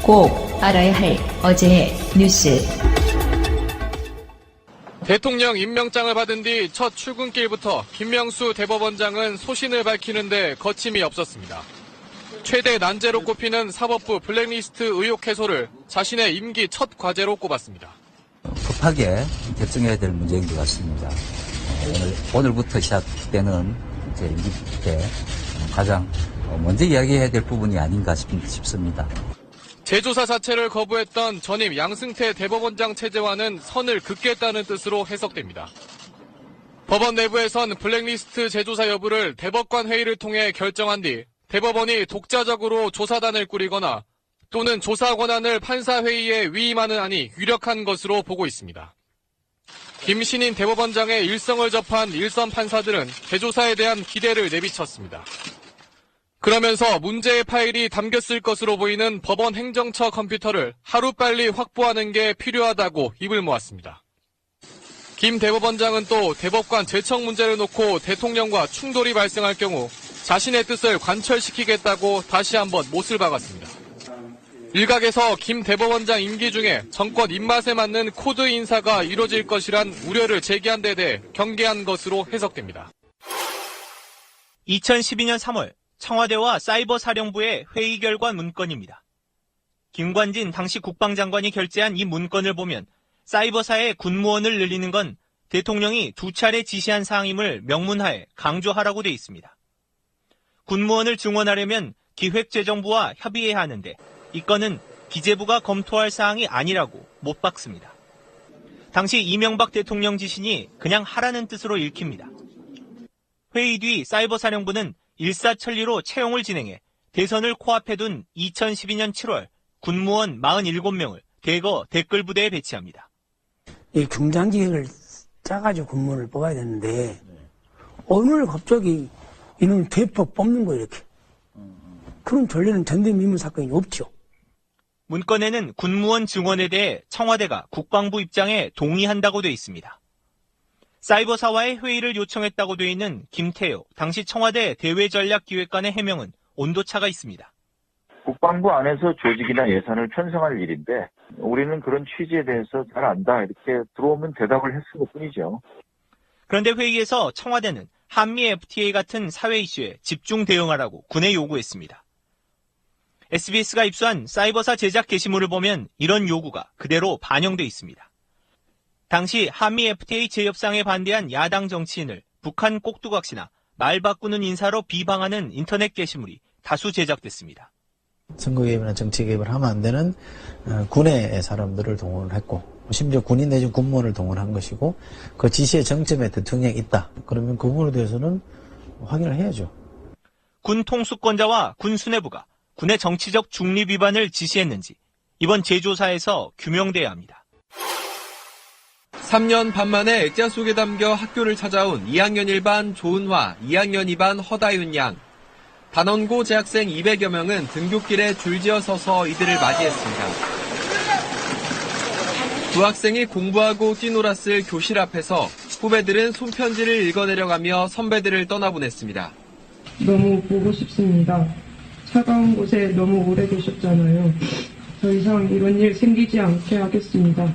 꼭 알아야 할 어제의 뉴스. 대통령 임명장을 받은 뒤 첫 출근길부터 김명수 대법원장은 소신을 밝히는데 거침이 없었습니다. 최대 난제로 꼽히는 사법부 블랙리스트 의혹 해소를 자신의 임기 첫 과제로 꼽았습니다. 급하게 결정해야 될 문제인 것 같습니다. 오늘부터 시작되는 이제 임기 때 가장 먼저 이야기해야 될 부분이 아닌가 싶습니다. 재조사 자체를 거부했던 전임 양승태 대법원장 체제와는 선을 긋겠다는 뜻으로 해석됩니다. 법원 내부에선 블랙리스트 재조사 여부를 대법관 회의를 통해 결정한 뒤 대법원이 독자적으로 조사단을 꾸리거나 또는 조사 권한을 판사회의에 위임하는 안이 유력한 것으로 보고 있습니다. 김신인 대법원장의 일성을 접한 일선 판사들은 재조사에 대한 기대를 내비쳤습니다. 그러면서 문제의 파일이 담겼을 것으로 보이는 법원 행정처 컴퓨터를 하루빨리 확보하는 게 필요하다고 입을 모았습니다. 김 대법원장은 또 대법관 제청 문제를 놓고 대통령과 충돌이 발생할 경우 자신의 뜻을 관철시키겠다고 다시 한번 못을 박았습니다. 일각에서 김 대법원장 임기 중에 정권 입맛에 맞는 코드 인사가 이뤄질 것이란 우려를 제기한 데 대해 경계한 것으로 해석됩니다. 2012년 3월 청와대와 사이버사령부의 회의 결과 문건입니다. 김관진 당시 국방장관이 결재한 이 문건을 보면 사이버사의 군무원을 늘리는 건 대통령이 2차례 지시한 사항임을 명문하에 강조하라고 돼 있습니다. 군무원을 증원하려면 기획재정부와 협의해야 하는데 이 건은 기재부가 검토할 사항이 아니라고 못 박습니다. 당시 이명박 대통령 지신이 그냥 하라는 뜻으로 읽힙니다. 회의 뒤 사이버사령부는 일사천리로 채용을 진행해 대선을 코앞에 둔 2012년 7월 군무원 47명을 대거 댓글부대에 배치합니다. 이 중장기획을 짜가지고 군무원을 뽑아야 되는데 오늘 갑자기 이놈 대폭 뽑는 거 이렇게. 그런 전례는 전대미문 사건이 없죠. 문건에는 군무원 증원에 대해 청와대가 국방부 입장에 동의한다고 돼 있습니다. 사이버사와의 회의를 요청했다고 돼 있는 김태효 당시 청와대 대외전략기획관의 해명은 온도차가 있습니다. 국방부 안에서 조직이나 예산을 편성할 일인데 우리는 그런 취지에 대해서 잘 안다 이렇게 들어오면 대답을 했을 뿐이죠. 그런데 회의에서 청와대는 한미 FTA 같은 사회 이슈에 집중 대응하라고 군에 요구했습니다. SBS가 입수한 사이버사 제작 게시물을 보면 이런 요구가 그대로 반영돼 있습니다. 당시 한미 FTA 재협상에 반대한 야당 정치인을 북한 꼭두각시나 말 바꾸는 인사로 비방하는 인터넷 게시물이 다수 제작됐습니다. 선거 개입이나 정치 개입을 하면 안 되는 군의 사람들을 동원을 했고 심지어 군인 내지 군무원을 동원한 것이고 그 지시의 정점에 대통령이 있다. 그러면 그 부분에 대해서는 확인을 해야죠. 군 통수권자와 군 수뇌부가 군의 정치적 중립 위반을 지시했는지 이번 재조사에서 규명돼야 합니다. 3년 반 만에 액자 속에 담겨 학교를 찾아온 2학년 1반 조은화, 2학년 2반 허다윤 양. 단원고 재학생 200여 명은 등굣길에 줄지어 서서 이들을 맞이했습니다. 두 학생이 공부하고 뛰놀았을 교실 앞에서 후배들은 손편지를 읽어내려가며 선배들을 떠나보냈습니다. 너무 보고 싶습니다. 차가운 곳에 너무 오래 계셨잖아요. 더 이상 이런 일 생기지 않게 하겠습니다.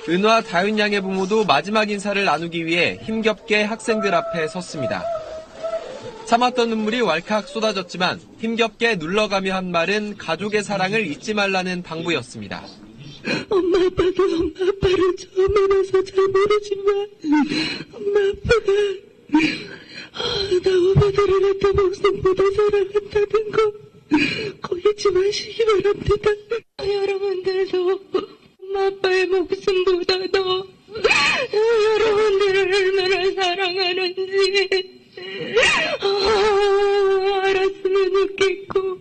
은화, 다윤 양의 부모도 마지막 인사를 나누기 위해 힘겹게 학생들 앞에 섰습니다. 참았던 눈물이 왈칵 쏟아졌지만 힘겹게 눌러가며 한 말은 가족의 사랑을 잊지 말라는 당부였습니다. 엄마 아빠도 엄마 아빠를 처음 만나서 잘 모르지만 엄마 아빠가 나 후배들한테 목숨보다 사랑한다는 거 꼭 잊지 마시기 바랍니다. 여러분들도 엄마 아빠의 목숨보다도 여러분들을 얼마나 사랑하는지 알았으면 좋겠고.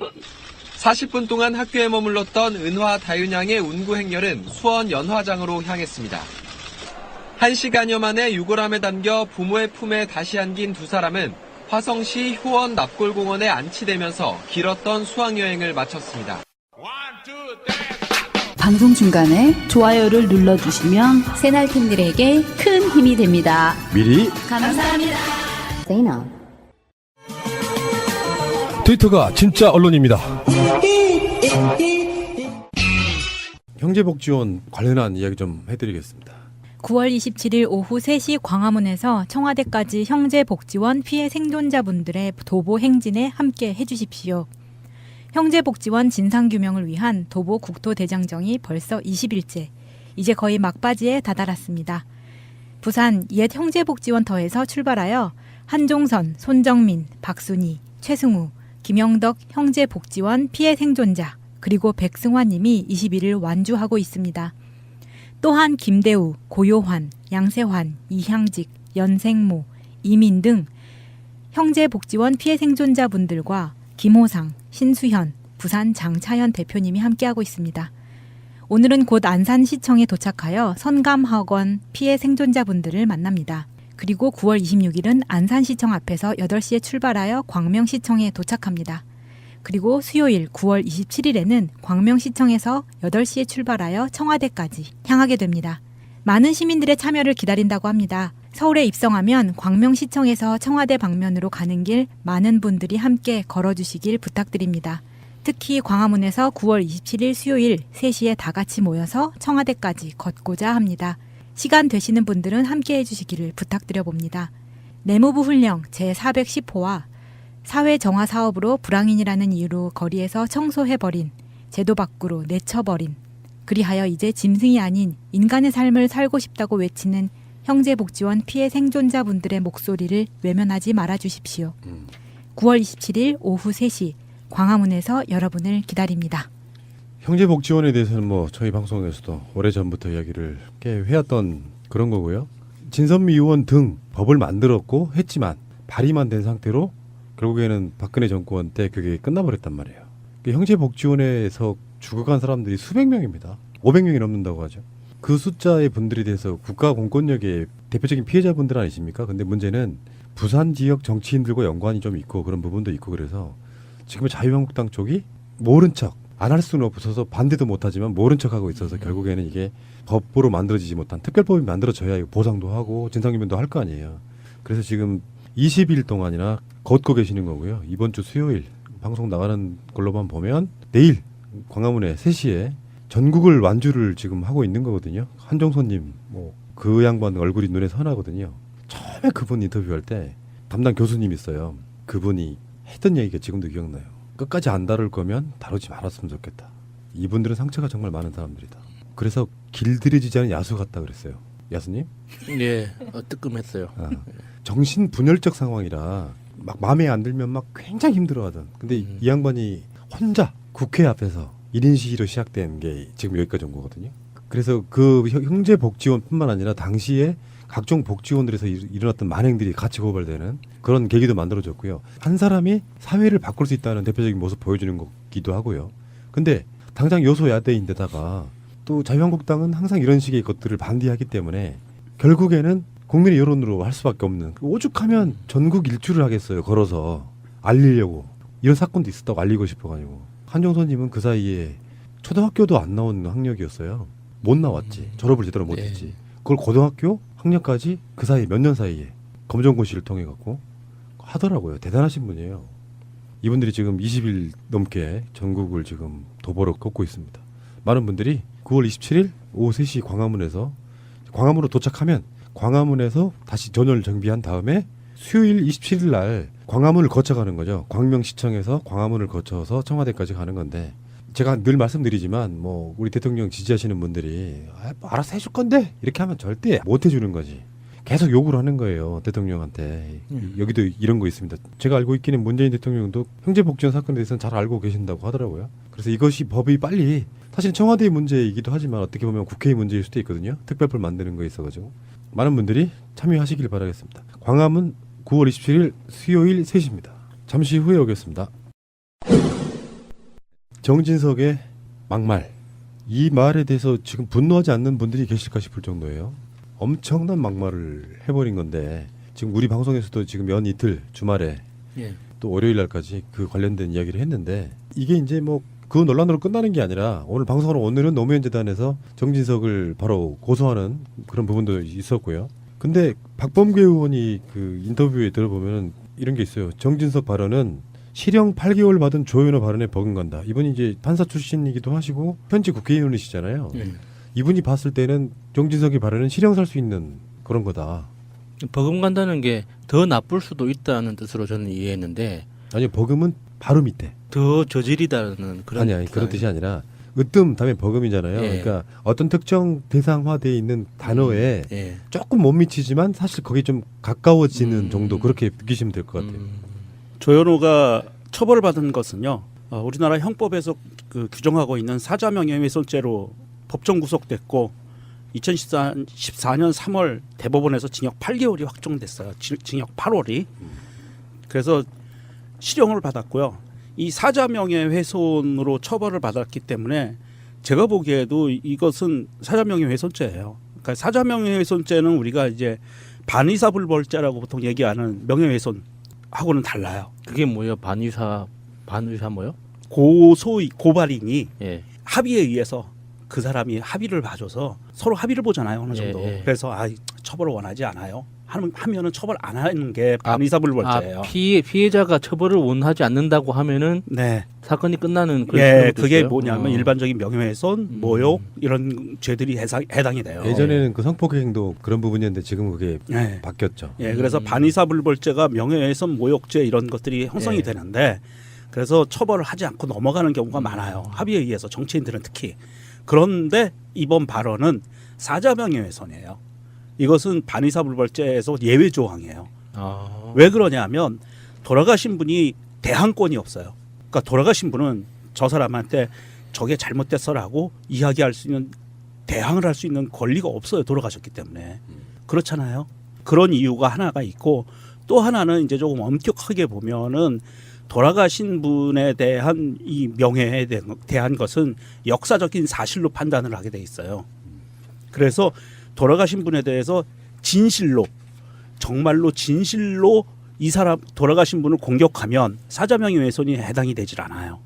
40분 동안 학교에 머물렀던 은화, 다윤 양의 운구 행렬은 수원 연화장으로 향했습니다. 1시간여 만에 유골함에 담겨 부모의 품에 다시 안긴 두 사람은 화성시 효원 납골공원에 안치되면서 길었던 수학여행을 마쳤습니다. 방송 중간에 좋아요를 눌러주시면 새날팀들에게 큰 힘이 됩니다. 미리 감사합니다. 트위터가 진짜 언론입니다. 형제복지원 관련한 이야기 좀 해드리겠습니다. 9월 27일 오후 3시 광화문에서 청와대까지 형제복지원 피해 생존자분들의 도보 행진에 함께 해주십시오. 형제복지원 진상규명을 위한 도보 국토대장정이 벌써 20일째, 이제 거의 막바지에 다다랐습니다. 부산 옛 형제복지원터에서 출발하여 한종선, 손정민, 박순희, 최승우, 김영덕 형제복지원 피해 생존자, 그리고 백승환님이 21일 완주하고 있습니다. 또한 김대우, 고요환, 양세환, 이향직, 연생모, 이민 등 형제복지원 피해 생존자분들과 김호상, 신수현, 부산 장차현 대표님이 함께하고 있습니다. 오늘은 곧 안산시청에 도착하여 선감학원 피해 생존자분들을 만납니다. 그리고 9월 26일은 안산시청 앞에서 8시에 출발하여 광명시청에 도착합니다. 그리고 수요일 9월 27일에는 광명시청에서 8시에 출발하여 청와대까지 향하게 됩니다. 많은 시민들의 참여를 기다린다고 합니다. 서울에 입성하면 광명시청에서 청와대 방면으로 가는 길 많은 분들이 함께 걸어주시길 부탁드립니다. 특히 광화문에서 9월 27일 수요일 3시에 다 같이 모여서 청와대까지 걷고자 합니다. 시간 되시는 분들은 함께 해주시기를 부탁드려 봅니다. 내무부 훈령 제410호와 사회정화 사업으로 불황인이라는 이유로 거리에서 청소해버린, 제도 밖으로 내쳐버린, 그리하여 이제 짐승이 아닌 인간의 삶을 살고 싶다고 외치는 형제복지원 피해 생존자분들의 목소리를 외면하지 말아주십시오. 9월 27일 오후 3시 광화문에서 여러분을 기다립니다. 형제복지원에 대해서는 뭐 저희 방송에서도 오래전부터 이야기를 꽤 해왔던 그런 거고요. 진선미 의원 등 법을 만들었고 했지만 발의만 된 상태로 결국에는 박근혜 정권 때 그게 끝나버렸단 말이에요. 형제복지원에서 죽어간 사람들이 수백 명입니다. 500명이 넘는다고 하죠. 그 숫자의 분들에 대해서 국가 공권력의 대표적인 피해자분들 아니십니까? 근데 문제는 부산 지역 정치인들과 연관이 좀 있고 그런 부분도 있고 그래서 지금 자유한국당 쪽이 모른 척, 안 할 수는 없어서 반대도 못하지만 모른 척하고 있어서 결국에는 이게 법으로 만들어지지 못한 특별법이 만들어져야 보상도 하고 진상규명도 할 거 아니에요. 그래서 지금 20일 동안이나 걷고 계시는 거고요. 이번 주 수요일 방송 나가는 걸로만 보면 내일 광화문에 3시에 전국을 완주를 지금 하고 있는 거거든요. 한종선님 뭐 그 양반 얼굴이 눈에 선하거든요. 처음에 그분 인터뷰할 때 담당 교수님 있어요. 그분이 했던 얘기가 지금도 기억나요. 끝까지 안 다룰 거면 다루지 말았으면 좋겠다. 이분들은 상처가 정말 많은 사람들이다. 그래서 길들여지지 않은 야수 같다 그랬어요. 야수님? 예, 뜨끔했어요. 정신 분열적 상황이라 막 마음에 안 들면 막 굉장히 힘들어하던. 근데 이 양반이 혼자 국회 앞에서 1인 시위로 시작된 게 지금 여기까지 온 거거든요. 그래서 그 형제복지원뿐만 아니라 당시에 각종 복지원들에서 일어났던 만행들이 같이 고발되는 그런 계기도 만들어졌고요. 한 사람이 사회를 바꿀 수 있다는 대표적인 모습 보여주는 거기도 하고요. 근데 당장 여소야대인데다가 또 자유한국당은 항상 이런 식의 것들을 반대하기 때문에 결국에는 국민의 여론으로 할 수밖에 없는, 오죽하면 전국 일주를 하겠어요. 걸어서 알리려고. 이런 사건도 있었다고 알리고 싶어가지고. 한종선님은 그 사이에 초등학교도 안 나온 학력이었어요. 못 나왔지. 졸업을 제대로 못했지. 그걸 고등학교 학력까지 그 사이 몇 년 사이에 검정고시를 통해 갖고 하더라고요. 대단하신 분이에요. 이분들이 지금 20일 넘게 전국을 지금 도보로 걷고 있습니다. 많은 분들이 9월 27일 오후 3시 광화문으로 도착하면 광화문에서 다시 전열 정비한 다음에 수요일 27일 날 광화문을 거쳐가는 거죠. 광명시청에서 광화문을 거쳐서 청와대까지 가는 건데, 제가 늘 말씀드리지만 뭐 우리 대통령 지지하시는 분들이 알아서 해줄 건데 이렇게 하면 절대 못 해주는 거지. 계속 욕을 하는 거예요, 대통령한테. 여기도 이런 거 있습니다. 제가 알고 있기는 문재인 대통령도 형제복지원 사건에 대해서는 잘 알고 계신다고 하더라고요. 그래서 이것이 법이 빨리, 사실 청와대의 문제이기도 하지만 어떻게 보면 국회의 문제일 수도 있거든요. 특별법 만드는 거에 있어가지고 많은 분들이 참여하시길 바라겠습니다. 광화문 9월 27일 수요일 3시입니다. 잠시 후에 오겠습니다. 정진석의 막말. 이 말에 대해서 지금 분노하지 않는 분들이 계실까 싶을 정도예요. 엄청난 막말을 해버린 건데, 지금 우리 방송에서도 지금 연 이틀 주말에 또 월요일 날까지 그 관련된 이야기를 했는데, 이게 이제 뭐 그 논란으로 끝나는 게 아니라 오늘 방송으로, 오늘은 노무현 재단에서 정진석을 바로 고소하는 그런 부분도 있었고요. 근데 박범계 의원이 그 인터뷰에 들어보면 이런 게 있어요. 정진석 발언은 실형 8개월 받은 조현호 발언에 버금간다. 이분이 이제 판사 출신이기도 하시고 현직 국회의원이시잖아요. 이분이 봤을 때는 정진석의 발언은 실형 살 수 있는 그런 거다. 버금간다는 게 더 나쁠 수도 있다는 뜻으로 저는 이해했는데 아니요, 버금은 바로 밑에. 더 저질이다는 그런 아니 그런 뜻이 아니라 으뜸 다음에 버금이잖아요. 예. 그러니까 어떤 특정 대상화되어 있는 단어에 예. 조금 못 미치지만 사실 거기에 좀 가까워지는 정도 그렇게 느끼시면 될 것 같아요. 조현호가 처벌받은 것은요, 우리나라 형법에서 그 규정하고 있는 사자명예훼손죄로 법정 구속됐고 2014년 3월 대법원에서 징역 8개월이 확정됐어요. 징역 8월이. 그래서 실형을 받았고요. 이 사자명예훼손으로 처벌을 받았기 때문에 제가 보기에도 이것은 사자명예훼손죄예요. 그러니까 사자명예훼손죄는 우리가 이제 반의사불벌죄라고 보통 얘기하는 명예훼손하고는 달라요. 그게 뭐예요? 반의사 뭐요? 고발인이 예. 합의에 의해서 그 사람이 합의를 봐줘서 서로 합의를 보잖아요, 어느 정도. 예. 그래서 처벌을 원하지 않아요. 하면은 처벌 안 하는 게 반의사불벌죄예요. 피해자가 처벌을 원하지 않는다고 하면은 네. 사건이 끝나는 그런 예, 뜻이에요? 그게 뭐냐면 일반적인 명예훼손, 모욕 이런 죄들이 해당이 돼요. 예전에는 그 성폭행도 그런 부분이었는데 지금은 그게 예. 바뀌었죠. 예, 그래서 반의사불벌죄가 명예훼손, 모욕죄 이런 것들이 형성이 예. 되는데 그래서 처벌을 하지 않고 넘어가는 경우가 많아요. 합의에 의해서 정치인들은 특히. 그런데 이번 발언은 사자명예훼손이에요. 이것은 반의사불벌죄에서 예외 조항이에요. 왜 그러냐면 돌아가신 분이 대항권이 없어요. 그러니까 돌아가신 분은 저 사람한테 저게 잘못됐어라고 이야기할 수 있는 대항을 할 수 있는 권리가 없어요. 돌아가셨기 때문에. 그렇잖아요. 그런 이유가 하나가 있고 또 하나는 이제 조금 엄격하게 보면은 돌아가신 분에 대한 이 명예에 대한 것은 역사적인 사실로 판단을 하게 돼 있어요. 그래서 돌아가신 분에 대해서 진실로 정말로 진실로 이 사람 돌아가신 분을 공격하면 사자명예훼손이 해당이 되질 않아요.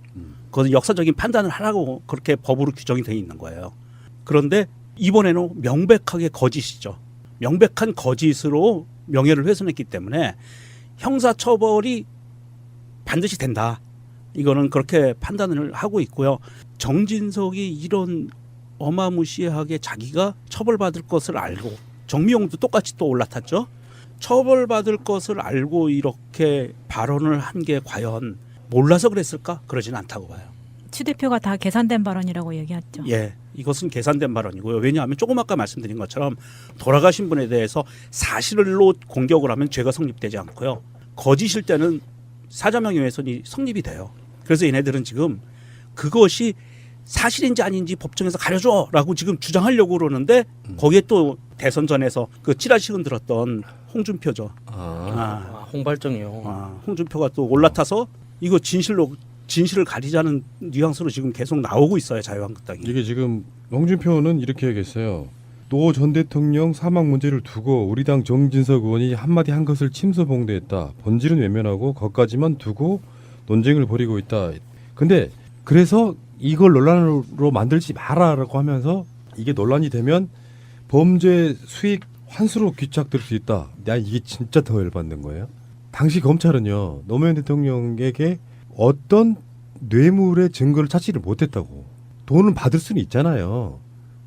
그것은 역사적인 판단을 하라고 그렇게 법으로 규정이 되어 있는 거예요. 그런데 이번에는 명백하게 거짓이죠. 명백한 거짓으로 명예를 훼손했기 때문에 형사처벌이 반드시 된다. 이거는 그렇게 판단을 하고 있고요. 정진석이 이런 어마무시하게 자기가 처벌받을 것을 알고 정미용도 똑같이 또 올라탔죠. 처벌받을 것을 알고 이렇게 발언을 한 게 과연 몰라서 그랬을까? 그러지는 않다고 봐요. 추 대표가 다 계산된 발언이라고 얘기했죠. 예, 이것은 계산된 발언이고요. 왜냐하면 조금 아까 말씀드린 것처럼 돌아가신 분에 대해서 사실로 공격을 하면 죄가 성립되지 않고요. 거짓일 때는 사자명예훼손이 성립이 돼요. 그래서 얘네들은 지금 그것이 사실인지 아닌지 법정에서 가려줘라고 지금 주장하려고 그러는데 거기에 또 대선 전에서 그 찌라시 흔들었던 홍준표죠. 홍발정이요. 홍준표가 또 올라타서 이거 진실을 가리자는 뉘앙스로 지금 계속 나오고 있어요. 자유한국당이. 이게 지금 홍준표는 이렇게 얘기했어요. 노 전 대통령 사망 문제를 두고 우리 당 정진석 의원이 한마디 한 것을 침소봉대했다. 본질은 외면하고 거기까지만 두고 논쟁을 벌이고 있다. 근데 그래서 이걸 논란으로 만들지 마라라고 하면서 이게 논란이 되면 범죄 수익 환수로 귀착될 수 있다. 야, 이게 진짜 더 열받는 거예요. 당시 검찰은요, 노무현 대통령에게 어떤 뇌물의 증거를 찾지를 못했다고. 돈은 받을 수는 있잖아요.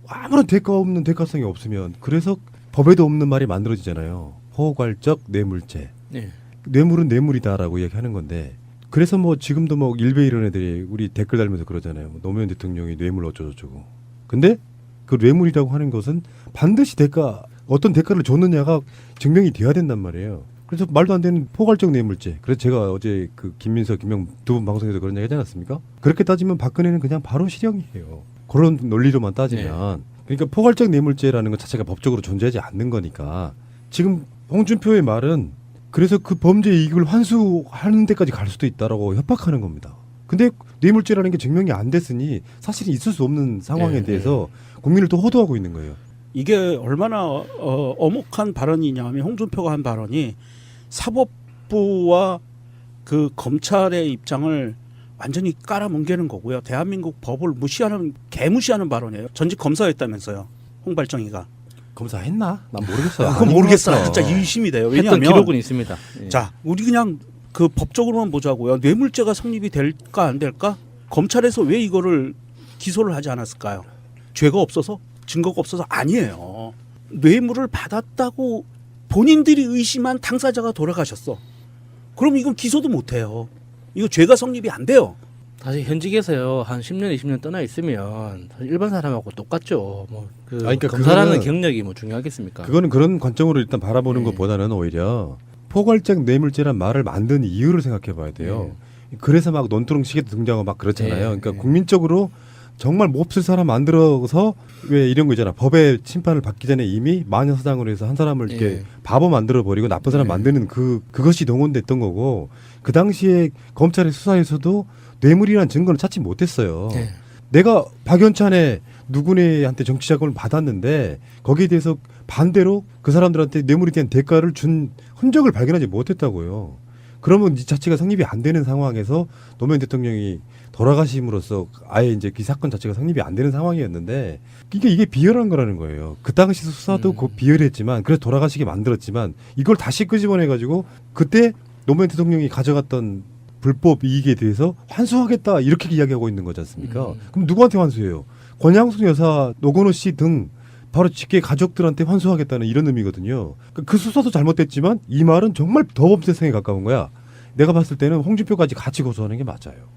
아무런 대가 없는 대가성이 없으면. 그래서 법에도 없는 말이 만들어지잖아요. 포괄적 뇌물죄. 네. 뇌물은 뇌물이다라고 얘기하는 건데, 그래서 뭐 지금도 뭐 일베 이런 애들이 우리 댓글 달면서 그러잖아요. 뭐 노무현 대통령이 뇌물 어쩌고저쩌고. 근데 그 뇌물이라고 하는 것은 반드시 어떤 대가를 줬느냐가 증명이 돼야 된단 말이에요. 그래서 말도 안 되는 포괄적 뇌물죄. 그래서 제가 어제 그 김민석, 김영 두 분 방송에서 그런 얘기 하지 않았습니까? 그렇게 따지면 박근혜는 그냥 바로 실형이에요. 그런 논리로만 따지면. 그러니까 포괄적 뇌물죄라는 것 자체가 법적으로 존재하지 않는 거니까. 지금 홍준표의 말은 그래서 그 범죄 이익을 환수하는 데까지 갈 수도 있다라고 협박하는 겁니다. 근데 뇌물죄라는 게 증명이 안 됐으니 사실은 있을 수 없는 상황에 대해서 국민을 또 호도하고 있는 거예요. 이게 얼마나 엄혹한 발언이냐면 홍준표가 한 발언이 사법부와 그 검찰의 입장을 완전히 깔아뭉개는 거고요. 대한민국 법을 개무시하는 발언이에요. 전직 검사였다면서요. 홍발정이가. 검사했나? 난 모르겠어요. 그건 모르겠어요. 진짜 의심이 돼요. 했던 왜냐하면 기록은 있습니다. 예. 자, 우리 그냥 그 법적으로만 보자고요. 뇌물죄가 성립이 될까 안 될까? 검찰에서 왜 이거를 기소를 하지 않았을까요? 죄가 없어서? 증거가 없어서? 아니에요. 뇌물을 받았다고 본인들이 의심한 당사자가 돌아가셨어. 그럼 이건 기소도 못해요. 이거 죄가 성립이 안 돼요. 사실 현직에서요 한 10년 20년 떠나 있으면 사실 일반 사람하고 똑같죠. 뭐 그러니까 검사라는 그거는- 경력이 뭐 중요하겠습니까? 그거는 그런 관점으로 일단 바라보는 네. 것보다는 오히려 포괄적 뇌물죄란 말을 만든 이유를 생각해 봐야 돼요. 그래서 막 논두렁식에도 등장하고 막 그렇잖아요. 네. 그러니까 네. 국민적으로 정말 몹쓸 사람 만들어서 왜 이런 거 있잖아. 법의 심판을 받기 전에 이미 마녀사당으로 해서 한 사람을 이렇게 네. 바보 만들어 버리고 나쁜 사람 네. 만드는 그것이 동원됐던 거고 그 당시에 검찰의 수사에서도 뇌물이라는 증거는 찾지 못했어요. 네. 내가 박연찬의 누구네한테 정치 자금을 받았는데 거기에 대해서 반대로 그 사람들한테 뇌물에 대한 대가를 준 흔적을 발견하지 못했다고요. 그러면 이 자체가 성립이 안 되는 상황에서 노무현 대통령이 돌아가심으로써 아예 이제 그 사건 자체가 성립이 안 되는 상황이었는데 이게 비열한 거라는 거예요. 그 당시 수사도 곧 비열했지만 그래서 돌아가시게 만들었지만 이걸 다시 끄집어내 가지고 그때 노무현 대통령이 가져갔던 불법 이익에 대해서 환수하겠다 이렇게 이야기하고 있는 거지 않습니까? 그럼 누구한테 환수해요? 권양숙 여사, 노건호 씨 등 바로 직계 가족들한테 환수하겠다는 이런 의미거든요. 그 수사도 잘못됐지만 이 말은 정말 더 범죄성에 가까운 거야. 내가 봤을 때는 홍준표까지 같이 고소하는 게 맞아요.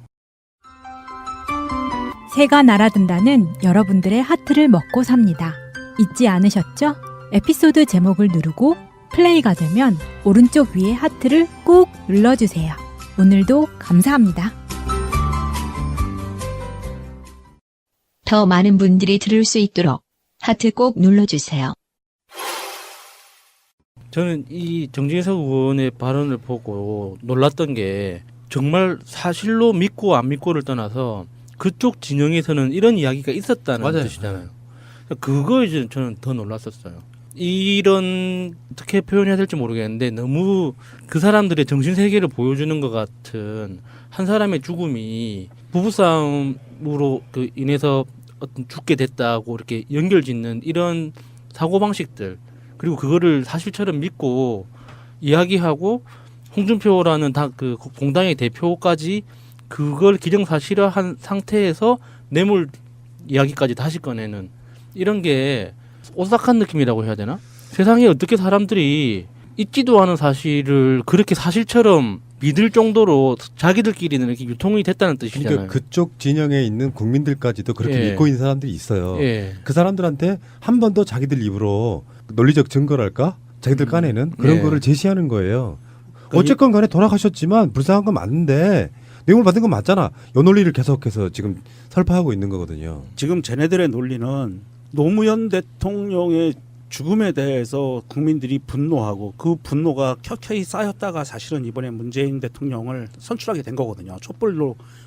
새가 날아든다는 여러분들의 하트를 먹고 삽니다. 잊지 않으셨죠? 에피소드 제목을 누르고 플레이가 되면 오른쪽 위에 하트를 꼭 눌러주세요. 오늘도 감사합니다. 더 많은 분들이 들을 수 있도록 하트 꼭 눌러주세요. 저는 이 정진석 의원의 발언을 보고 놀랐던 게 정말 사실로 믿고 안 믿고를 떠나서 그쪽 진영에서는 이런 이야기가 있었다는 맞아요. 뜻이잖아요. 그거 이제 저는 더 놀랐었어요. 이런 어떻게 표현해야 될지 모르겠는데 너무 그 사람들의 정신 세계를 보여주는 것 같은 한 사람의 죽음이 부부싸움으로 인해서 어떤 죽게 됐다고 이렇게 연결짓는 이런 사고 방식들 그리고 그거를 사실처럼 믿고 이야기하고 홍준표라는 그 공당의 대표까지 그걸 기정사실화한 상태에서 뇌물 이야기까지 다시 꺼내는 이런 게 오싹한 느낌이라고 해야 되나? 세상에 어떻게 사람들이 있지도 않은 사실을 그렇게 사실처럼 믿을 정도로 자기들끼리는 이렇게 유통이 됐다는 뜻이잖아요. 그러니까 그쪽 진영에 있는 국민들까지도 그렇게 예. 믿고 있는 사람들이 있어요. 예. 그 사람들한테 한 번 더 자기들 입으로 논리적 증거랄까? 자기들 까내는 그런 예. 거를 제시하는 거예요. 그러니까 어쨌건 간에 돌아가셨지만 불쌍한 건 맞는데 뇌물 받은 건 맞잖아. 요 논리를 계속해서 지금 설파하고 있는 거거든요. 지금 쟤네들의 논리는 노무현 대통령의 죽음에 대해서 국민들이 분노하고 그 분노가 켜켜이 쌓였다가 사실은 이번에 문재인 대통령을 선출하게 된 거거든요.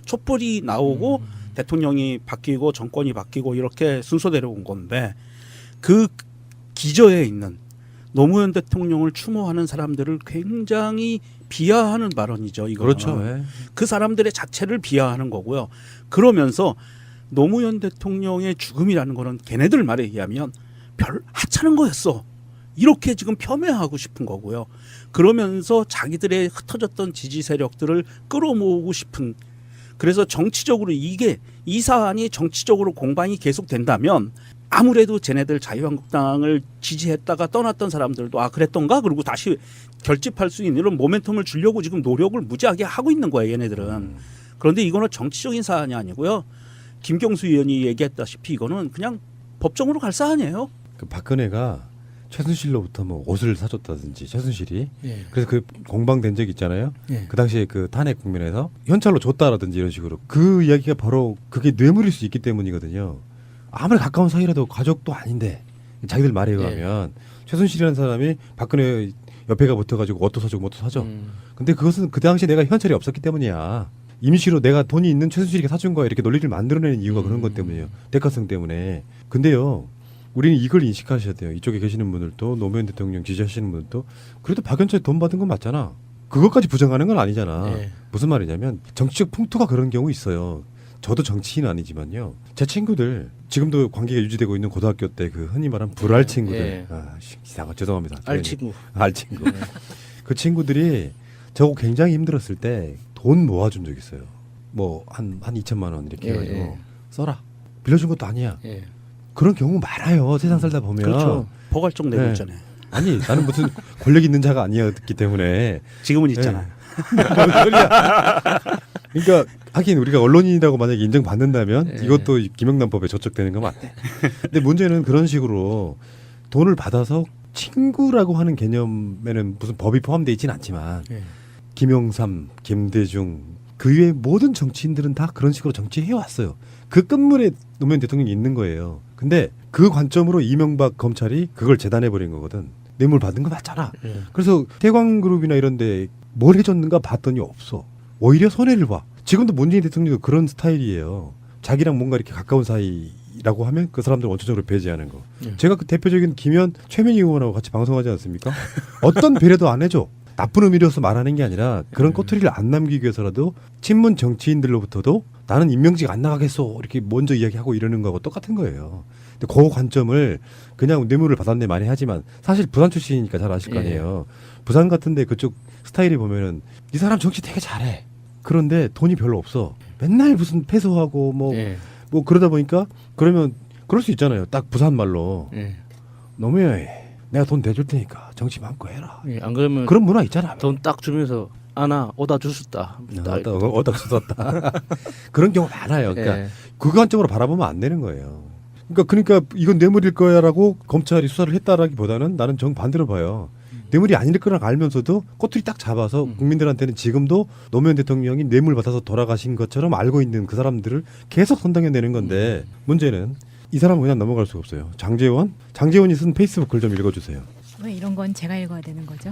촛불이 나오고 대통령이 바뀌고 정권이 바뀌고 이렇게 순서대로 온 건데 그 기저에 있는 노무현 대통령을 추모하는 사람들을 굉장히 비하하는 발언이죠. 이거는. 그렇죠. 예. 그 사람들의 자체를 비하하는 거고요. 그러면서 노무현 대통령의 죽음이라는 거는 걔네들 말에 의하면 별 하찮은 거였어. 이렇게 지금 폄훼하고 싶은 거고요. 그러면서 자기들의 흩어졌던 지지 세력들을 끌어모으고 싶은 그래서 정치적으로 이 사안이 정치적으로 공방이 계속된다면 아무래도 쟤네들 자유한국당을 지지했다가 떠났던 사람들도 그랬던가 그리고 다시 결집할 수 있는 이런 모멘텀을 주려고 지금 노력을 무지하게 하고 있는 거예요. 얘네들은. 그런데 이거는 정치적인 사안이 아니고요. 김경수 의원이 얘기했다시피 이거는 그냥 법정으로 갈 사안이에요. 그 박근혜가 최순실로부터 뭐 옷을 사줬다든지 최순실이 예. 그래서 그 공방된 적 있잖아요. 예. 그 당시에 그 탄핵 국면에서 현찰로 줬다라든지 이런 식으로 그 이야기가 바로 그게 뇌물일 수 있기 때문이거든요. 아무리 가까운 사이라도 가족도 아닌데 자기들 말에 의하면 최순실이라는 사람이 박근혜 옆에가 붙어가지고 옷도 사주고 뭐도 사줘. 근데 그것은 그 당시에 내가 현찰이 없었기 때문이야. 임시로 내가 돈이 있는 최순실이가 사준 거야. 이렇게 논리를 만들어내는 이유가 그런 것 때문이에요. 대가성 때문에. 근데요. 우리는 이걸 인식하셔야 돼요. 이쪽에 계시는 분들도 노무현 대통령 지지하시는 분들도 그래도 박연차에 돈 받은 건 맞잖아. 그것까지 부정하는 건 아니잖아. 네. 무슨 말이냐면 정치적 풍토가 그런 경우 있어요. 저도 정치인은 아니지만요. 제 친구들 지금도 관계가 유지되고 있는 고등학교 때 그 흔히 말하는 불알 친구들. 예. 이상한 죄송합니다. 알친구. 알친구. 그 친구들이 저거 굉장히 힘들었을 때 돈 모아준 적 있어요. 뭐 한 2천만 원 이렇게 해가지고 예. 써라. 빌려준 것도 아니야. 예. 그런 경우 많아요. 세상 살다 보면. 그렇죠. 포괄적 내고 네. 있잖아요. 아니 나는 무슨 권력 있는 자가 아니었기 때문에. 지금은 있잖아요. 뭔 소리야. 그러니까 하긴 우리가 언론인이라고 만약에 인정받는다면 예. 이것도 김영란법에 저촉되는 건 맞대. 근데 문제는 그런 식으로 돈을 받아서 친구라고 하는 개념에는 무슨 법이 포함되어 있지는 않지만 예. 김영삼, 김대중 그 외의 모든 정치인들은 다 그런 식으로 정치해 왔어요. 그 끝물에 노무현 대통령이 있는 거예요. 근데 그 관점으로 이명박 검찰이 그걸 재단해 버린 거거든. 뇌물 받은 거 맞잖아. 예. 그래서 태광그룹이나 이런 데 뭘 해줬는가 봤더니 없어. 오히려 손해를 봐. 지금도 문재인 대통령도 그런 스타일이에요. 자기랑 뭔가 이렇게 가까운 사이라고 하면 그 사람들 원초적으로 배제하는 거. 예. 제가 그 대표적인 김현 최민희 의원하고 같이 방송하지 않습니까? 어떤 배려도 안 해줘. 나쁜 의미로서 말하는 게 아니라 그런 꼬투리를 안 남기기 위해서라도 친문 정치인들로부터도 나는 임명직 안 나가겠소 이렇게 먼저 이야기하고 이러는 거하고 똑같은 거예요. 근데 그 관점을 그냥 뇌물을 받았네 많이 하지만 사실 부산 출신이니까 잘 아실 거 아니에요. 부산 같은데 그쪽 스타일이 보면은 이 사람 정치 되게 잘해. 그런데 돈이 별로 없어. 맨날 무슨 패소하고 뭐 그러다 보니까 그러면 그럴 수 있잖아요. 딱 부산 말로 너무해. 내가 돈 대줄 테니까 정치 마음껏 해라. 예, 안 그러면 그런 문화 있잖아. 돈 딱 주면서 아나 오다 주셨다. 얻어 주셨다. 그런 경우 많아요. 그러니까 예. 그 관점으로 바라보면 안 되는 거예요. 그러니까 이건 뇌물일 거야라고 검찰이 수사를 했다라기보다는 나는 정반대로 봐요. 뇌물이 아닐 거라고 알면서도 꼬투리 딱 잡아서 국민들한테는 지금도 노무현 대통령이 뇌물 받아서 돌아가신 것처럼 알고 있는 그 사람들을 계속 선당해내는 건데 문제는 이 사람은 그냥 넘어갈 수가 없어요. 장제원이 쓴 페이스북 글 좀 읽어주세요. 왜 이런 건 제가 읽어야 되는 거죠?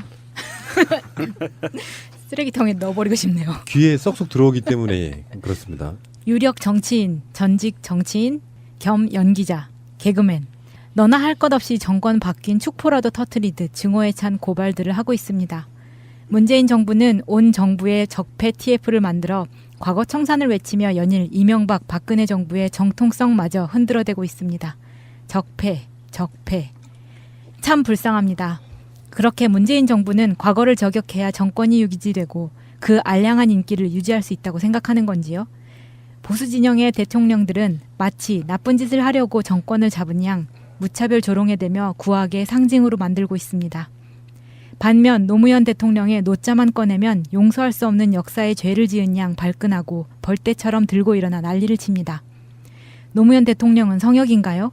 쓰레기통에 넣어버리고 싶네요. 귀에 쏙쏙 들어오기 때문에 그렇습니다. 유력 정치인, 전직 정치인, 겸 연기자, 개그맨. 너나 할 것 없이 정권 바뀐 축포라도 터트리듯 증오에 찬 고발들을 하고 있습니다. 문재인 정부는 온 정부의 적폐 TF를 만들어 과거 청산을 외치며 연일 이명박 박근혜 정부의 정통성마저 흔들어대고 있습니다. 적폐. 참 불쌍합니다. 그렇게 문재인 정부는 과거를 저격해야 정권이 유지되고 그 알량한 인기를 유지할 수 있다고 생각하는 건지요? 보수 진영의 대통령들은 마치 나쁜 짓을 하려고 정권을 잡은 양 무차별 조롱에 대며 구악의 상징으로 만들고 있습니다. 반면 노무현 대통령의 노자만 꺼내면 용서할 수 없는 역사의 죄를 지은 양 발끈하고 벌떼처럼 들고 일어나 난리를 칩니다. 노무현 대통령은 성역인가요?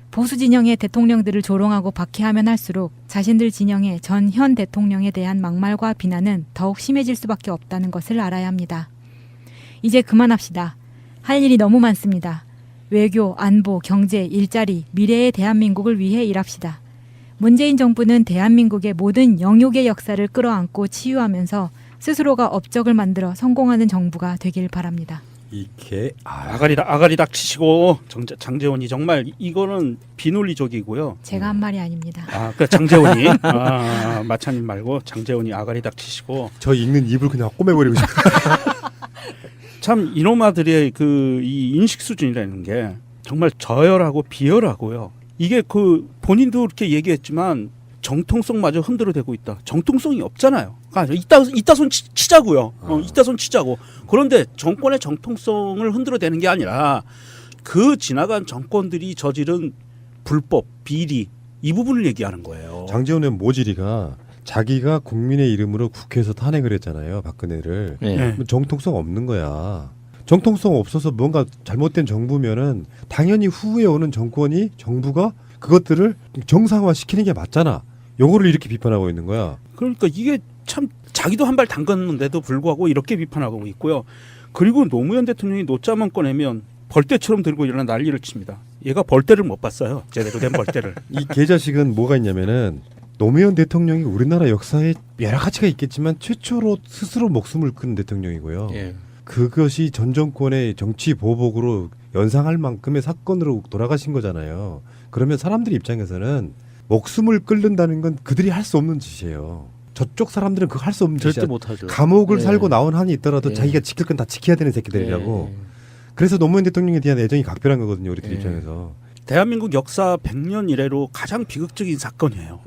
보수 진영의 대통령들을 조롱하고 박해하면 할수록 자신들 진영의 전 현 대통령에 대한 막말과 비난은 더욱 심해질 수밖에 없다는 것을 알아야 합니다. 이제 그만합시다. 할 일이 너무 많습니다. 외교, 안보, 경제, 일자리, 미래의 대한민국을 위해 일합시다. 문재인 정부는 대한민국의 모든 영욕의 역사를 끌어안고 치유하면서 스스로가 업적을 만들어 성공하는 정부가 되길 바랍니다. 이게 아가리닥 치시고 장제원이 정말 이거는 비논리적이고요. 제가 한 말이 아닙니다. 그 장제원이 마차님 말고 장제원이 아가리닥 치시고 저 읽는 입을 그냥 꼬매버리고 싶어요. 참 이놈아들의 이 인식 수준이라는 게 정말 저열하고 비열하고요. 이게 그 본인도 그렇게 얘기했지만 정통성마저 흔들어대고 있다. 정통성이 없잖아요. 이따 손 치자고요. 이따 손 치자고. 그런데 정권의 정통성을 흔들어대는 게 아니라 그 지나간 정권들이 저지른 불법, 비리 이 부분을 얘기하는 거예요. 장제원의 모질이가 자기가 국민의 이름으로 국회에서 탄핵을 했잖아요. 박근혜를. 네. 정통성 없는 거야. 정통성 없어서 뭔가 잘못된 정부면은 당연히 후에 오는 정부가 그것들을 정상화 시키는 게 맞잖아. 요거를 이렇게 비판하고 있는 거야. 그러니까 이게 참 자기도 한 발 담갔는데도 불구하고 이렇게 비판하고 있고요. 그리고 노무현 대통령이 노자만 꺼내면 벌떼처럼 들고 일어나 난리를 칩니다. 얘가 벌떼를 못 봤어요. 제대로 된 벌떼를. 이 개자식은 뭐가 있냐면은 노무현 대통령이 우리나라 역사에 여러 가지가 있겠지만 최초로 스스로 목숨을 끊은 대통령이고요. 예. 그것이 전 정권의 정치 보복으로 연상할 만큼의 사건으로 돌아가신 거잖아요. 그러면 사람들 입장에서는 목숨을 끊는다는 건 그들이 할 수 없는 짓이에요. 저쪽 사람들은 그거 할 수 없는 절대 짓이야. 못하죠. 감옥을 예. 살고 나온 한이 있더라도 예. 자기가 지킬 건 다 지켜야 되는 새끼들이라고. 그래서 노무현 대통령에 대한 애정이 각별한 거거든요. 우리들 입장에서. 대한민국 역사 100년 이래로 가장 비극적인 사건이에요.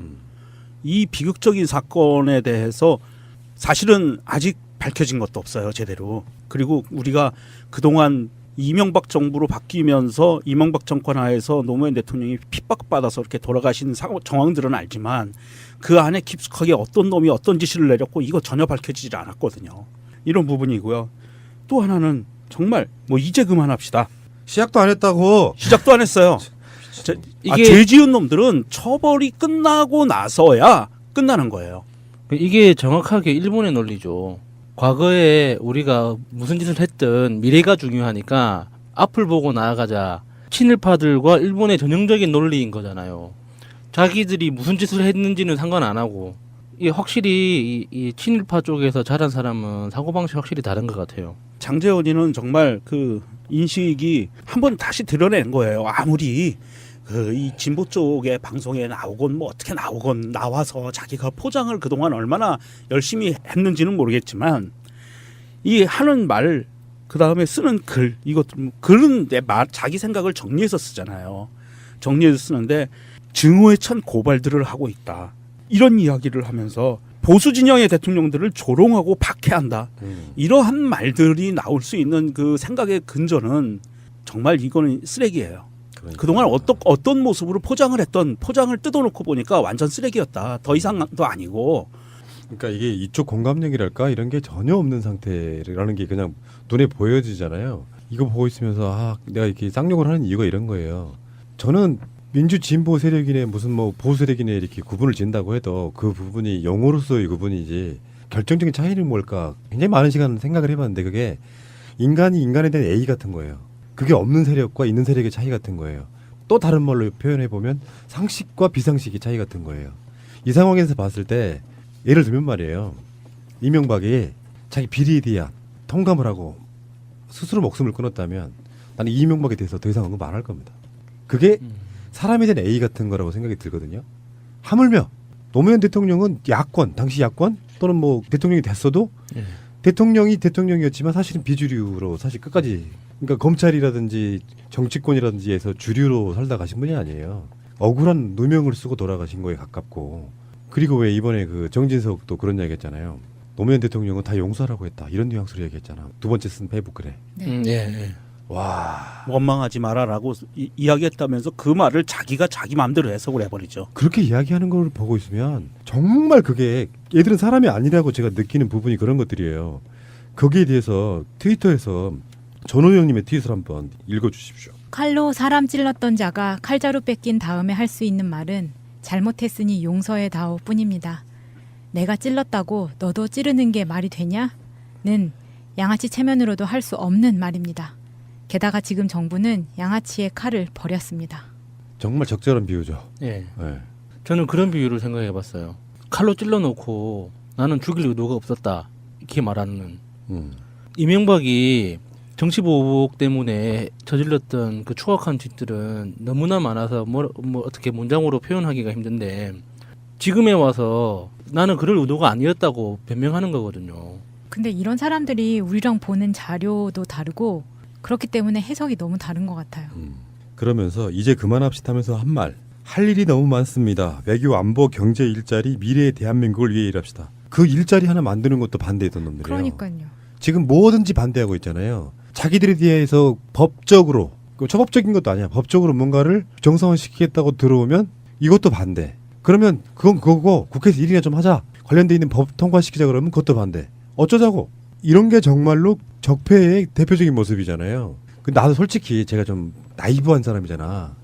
이 비극적인 사건에 대해서 사실은 아직 밝혀진 것도 없어요, 제대로. 그리고 우리가 그동안 이명박 정부로 바뀌면서 이명박 정권 하에서 노무현 대통령이 핍박받아서 이렇게 돌아가신 정황들은 알지만 그 안에 깊숙하게 어떤 놈이 어떤 지시를 내렸고 이거 전혀 밝혀지질 않았거든요. 이런 부분이고요. 또 하나는 정말 뭐 이제 그만합시다. 시작도 안 했다고. 시작도 안 했어요. 죄 지은 놈들은 처벌이 끝나고 나서야 끝나는 거예요. 이게 정확하게 일본의 논리죠. 과거에 우리가 무슨 짓을 했든 미래가 중요하니까 앞을 보고 나아가자. 친일파들과 일본의 전형적인 논리인 거잖아요. 자기들이 무슨 짓을 했는지는 상관 안 하고 이게 확실히 이 친일파 쪽에서 자란 사람은 사고방식이 확실히 다른 것 같아요. 장제원이는 정말 그 인식이 한번 다시 드러낸 거예요. 아무리 이 진보 쪽의 방송에 나오건 뭐 어떻게 나오건 나와서 자기가 포장을 그동안 얼마나 열심히 했는지는 모르겠지만 이 하는 말 그다음에 쓰는 글 이것도 글은 내 말 자기 생각을 정리해서 쓰잖아요. 정리해서 쓰는데 증오의 찬 고발들을 하고 있다. 이런 이야기를 하면서 보수 진영의 대통령들을 조롱하고 박해한다. 이러한 말들이 나올 수 있는 그 생각의 근저는 정말 이거는 쓰레기예요. 그동안 어떤 모습으로 포장을 했던 포장을 뜯어놓고 보니까 완전 쓰레기였다. 더 이상도 아니고. 그러니까 이게 이쪽 공감력이랄까 이런 게 전혀 없는 상태라는 게 그냥 눈에 보여지잖아요. 이거 보고 있으면서 내가 이렇게 쌍욕을 하는 이유가 이런 거예요. 저는 민주 진보 세력이네 무슨 뭐 보수 세력이네 이렇게 구분을 짓는다고 해도 그 부분이 영어로서의 구분이지 결정적인 차이는 뭘까 굉장히 많은 시간 생각을 해봤는데 그게 인간이 인간에 대한 A 같은 거예요. 그게 없는 세력과 있는 세력의 차이 같은 거예요. 또 다른 말로 표현해 보면 상식과 비상식의 차이 같은 거예요. 이 상황에서 봤을 때 예를 들면 말이에요. 이명박이 자기 비리에 대한 통감을 하고 스스로 목숨을 끊었다면 나는 이명박에 대해서 더 이상 언급 안 할 겁니다. 그게 사람에 대한 A 같은 거라고 생각이 들거든요. 하물며 노무현 대통령은 야권, 당시 야권 또는 뭐 대통령이 됐어도 대통령이 대통령이었지만 사실은 비주류로 사실 끝까지 그러니까 검찰이라든지 정치권이라든지에서 주류로 살다 가신 분이 아니에요. 억울한 누명을 쓰고 돌아가신 거에 가깝고 그리고 왜 이번에 그 정진석도 그런 이야기 했잖아요. 노무현 대통령은 다 용서하라고 했다. 이런 뉘앙스로 얘기했잖아. 두 번째 쓴 페이북 글에. 와 원망하지 마라라고 이야기했다면서 그 말을 자기가 자기 마음대로 해석을 해버리죠. 그렇게 이야기하는 걸 보고 있으면 정말 그게 얘들은 사람이 아니라고 제가 느끼는 부분이 그런 것들이에요. 거기에 대해서 트위터에서 전호영님의 트윗을 한번 읽어주십시오. 칼로 사람 찔렀던 자가 칼자루 뺏긴 다음에 할 수 있는 말은 잘못했으니 용서해 다오 뿐입니다. 내가 찔렀다고 너도 찌르는 게 말이 되냐? 는 양아치 체면으로도 할 수 없는 말입니다. 게다가 지금 정부는 양아치의 칼을 버렸습니다. 정말 적절한 비유죠. 예. 저는 그런 비유를 생각해 봤어요. 칼로 찔러놓고 나는 죽일 의도가 없었다. 이렇게 말하는. 이명박이 정치보복 때문에 저질렀던 그 추악한 짓들은 너무나 많아서 뭐 어떻게 문장으로 표현하기가 힘든데 지금에 와서 나는 그럴 의도가 아니었다고 변명하는 거거든요. 근데 이런 사람들이 우리랑 보는 자료도 다르고 그렇기 때문에 해석이 너무 다른 것 같아요. 그러면서 이제 그만합시다 하면서 한 말. 할 일이 너무 많습니다. 외교, 안보, 경제, 일자리, 미래의 대한민국을 위해 일합시다. 그 일자리 하나 만드는 것도 반대했던 놈들이에요. 그러니까요. 지금 뭐든지 반대하고 있잖아요. 자기들에 대해서 법적으로 초법적인 것도 아니야. 법적으로 뭔가를 정상화시키겠다고 들어오면 이것도 반대. 그러면 그건 그거고 국회에서 일이나 좀 하자. 관련돼 있는 법 통과시키자 그러면 그것도 반대. 어쩌자고. 이런 게 정말로 적폐의 대표적인 모습이잖아요. 나도 솔직히 제가 좀 나이브한 사람이잖아.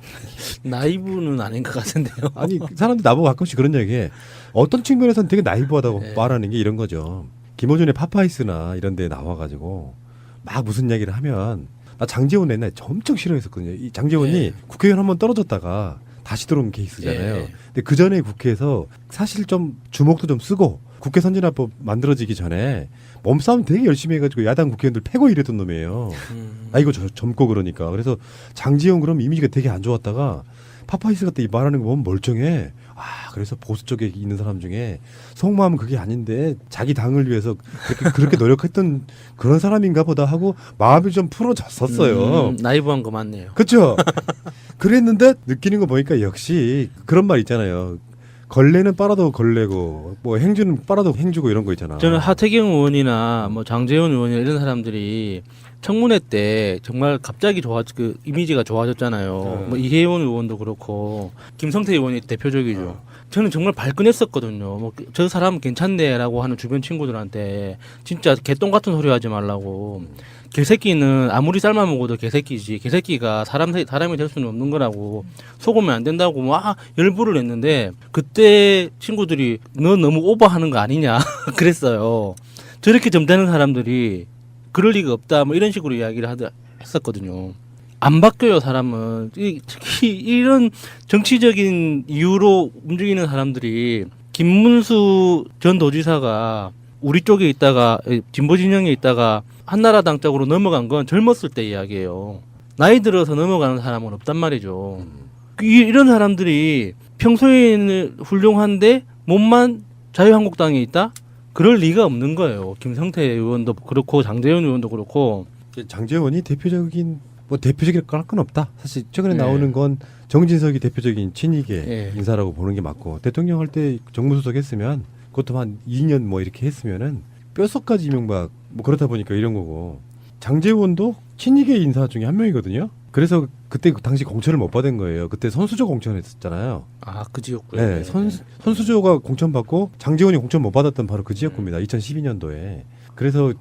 나이브는 아닌 것 같은데요. 아니 사람들이 나보고 가끔씩 그런 얘기해. 어떤 측면에서는 되게 나이브하다고 말하는 게 이런 거죠. 김어준의 파파이스나 이런 데에 나와가지고 막 무슨 이야기를 하면 나 장제원 옛날에 엄청 싫어했었거든요. 이 장제원이 국회의원 한번 떨어졌다가 다시 들어온 케이스잖아요. 근데 그 전에 국회에서 사실 좀 주목도 좀 쓰고 국회 선진화법 만들어지기 전에 몸싸움 되게 열심히 해가지고 야당 국회의원들 패고 이랬던 놈이에요. 아 이거 젊고 그러니까. 그래서 장제원 그럼 이미지가 되게 안 좋았다가 파파이스 같은 이 말하는 거 보면 멀쩡해. 아 그래서 보수 쪽에 있는 사람 중에 속마음은 그게 아닌데 자기 당을 위해서 그렇게 노력했던 그런 사람인가 보다 하고 마음이 좀 풀어졌었어요. 나이브한 거 맞네요. 그렇죠. 그랬는데 느끼는 거 보니까 역시 그런 말 있잖아요. 걸레는 빨아도 걸레고 뭐 행주는 빨아도 행주고 이런 거 있잖아. 저는 하태경 의원이나 뭐 장제원 의원이나 이런 사람들이 청문회 때 정말 갑자기 그 이미지가 좋아졌잖아요. 뭐 이혜원 의원도 그렇고 김성태 의원이 대표적이죠. 저는 정말 발끈했었거든요. 뭐 저 사람 괜찮네라고 하는 주변 친구들한테 진짜 개똥 같은 소리 하지 말라고. 개새끼는 아무리 삶아 먹어도 개새끼지. 개새끼가 사람이 될 수는 없는 거라고. 속으면 안 된다고 막 열불을 냈는데 그때 친구들이 너 너무 오버하는 거 아니냐 그랬어요. 저렇게 점잖은 사람들이 그럴 리가 없다 뭐 이런 식으로 이야기를 했었거든요. 안 바뀌어요 사람은. 특히 이런 정치적인 이유로 움직이는 사람들이 김문수 전 도지사가 우리 쪽에 있다가 진보 진영에 있다가 한나라당 쪽으로 넘어간 건 젊었을 때 이야기예요. 나이 들어서 넘어가는 사람은 없단 말이죠. 이런 사람들이 평소에는 훌륭한데 몸만 자유한국당에 있다? 그럴 리가 없는 거예요. 김성태 의원도 그렇고 장제원 의원도 그렇고. 장제원이 대표적인 건 없다. 사실 최근에 나오는 건 정진석이 대표적인 친이계 인사라고 보는 게 맞고 대통령 할 때 정무수석 했으면 그것도 한 2년 뭐 이렇게 했으면은 뼛속까지 이명박 뭐 그렇다 보니까 이런 거고 장제원도 친이계 인사 중에 한 명이거든요. 그래서 그때 그 당시 공천을 못 받은 거예요. 그때 선수조 공천했었잖아요. 아, 그 지역구에. 네, 선수조가 공천 받고 장제원이 공천 못 받았던 바로 그 지역구입니다. 2012년도에. 그래서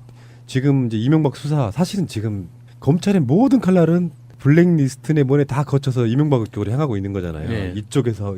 지금 이제 이명박 수사 사실은 지금 검찰의 모든 칼날은 블랙리스트 내보내 다 거쳐서 이명박 쪽으로 향하고 있는 거잖아요. 네. 이쪽에서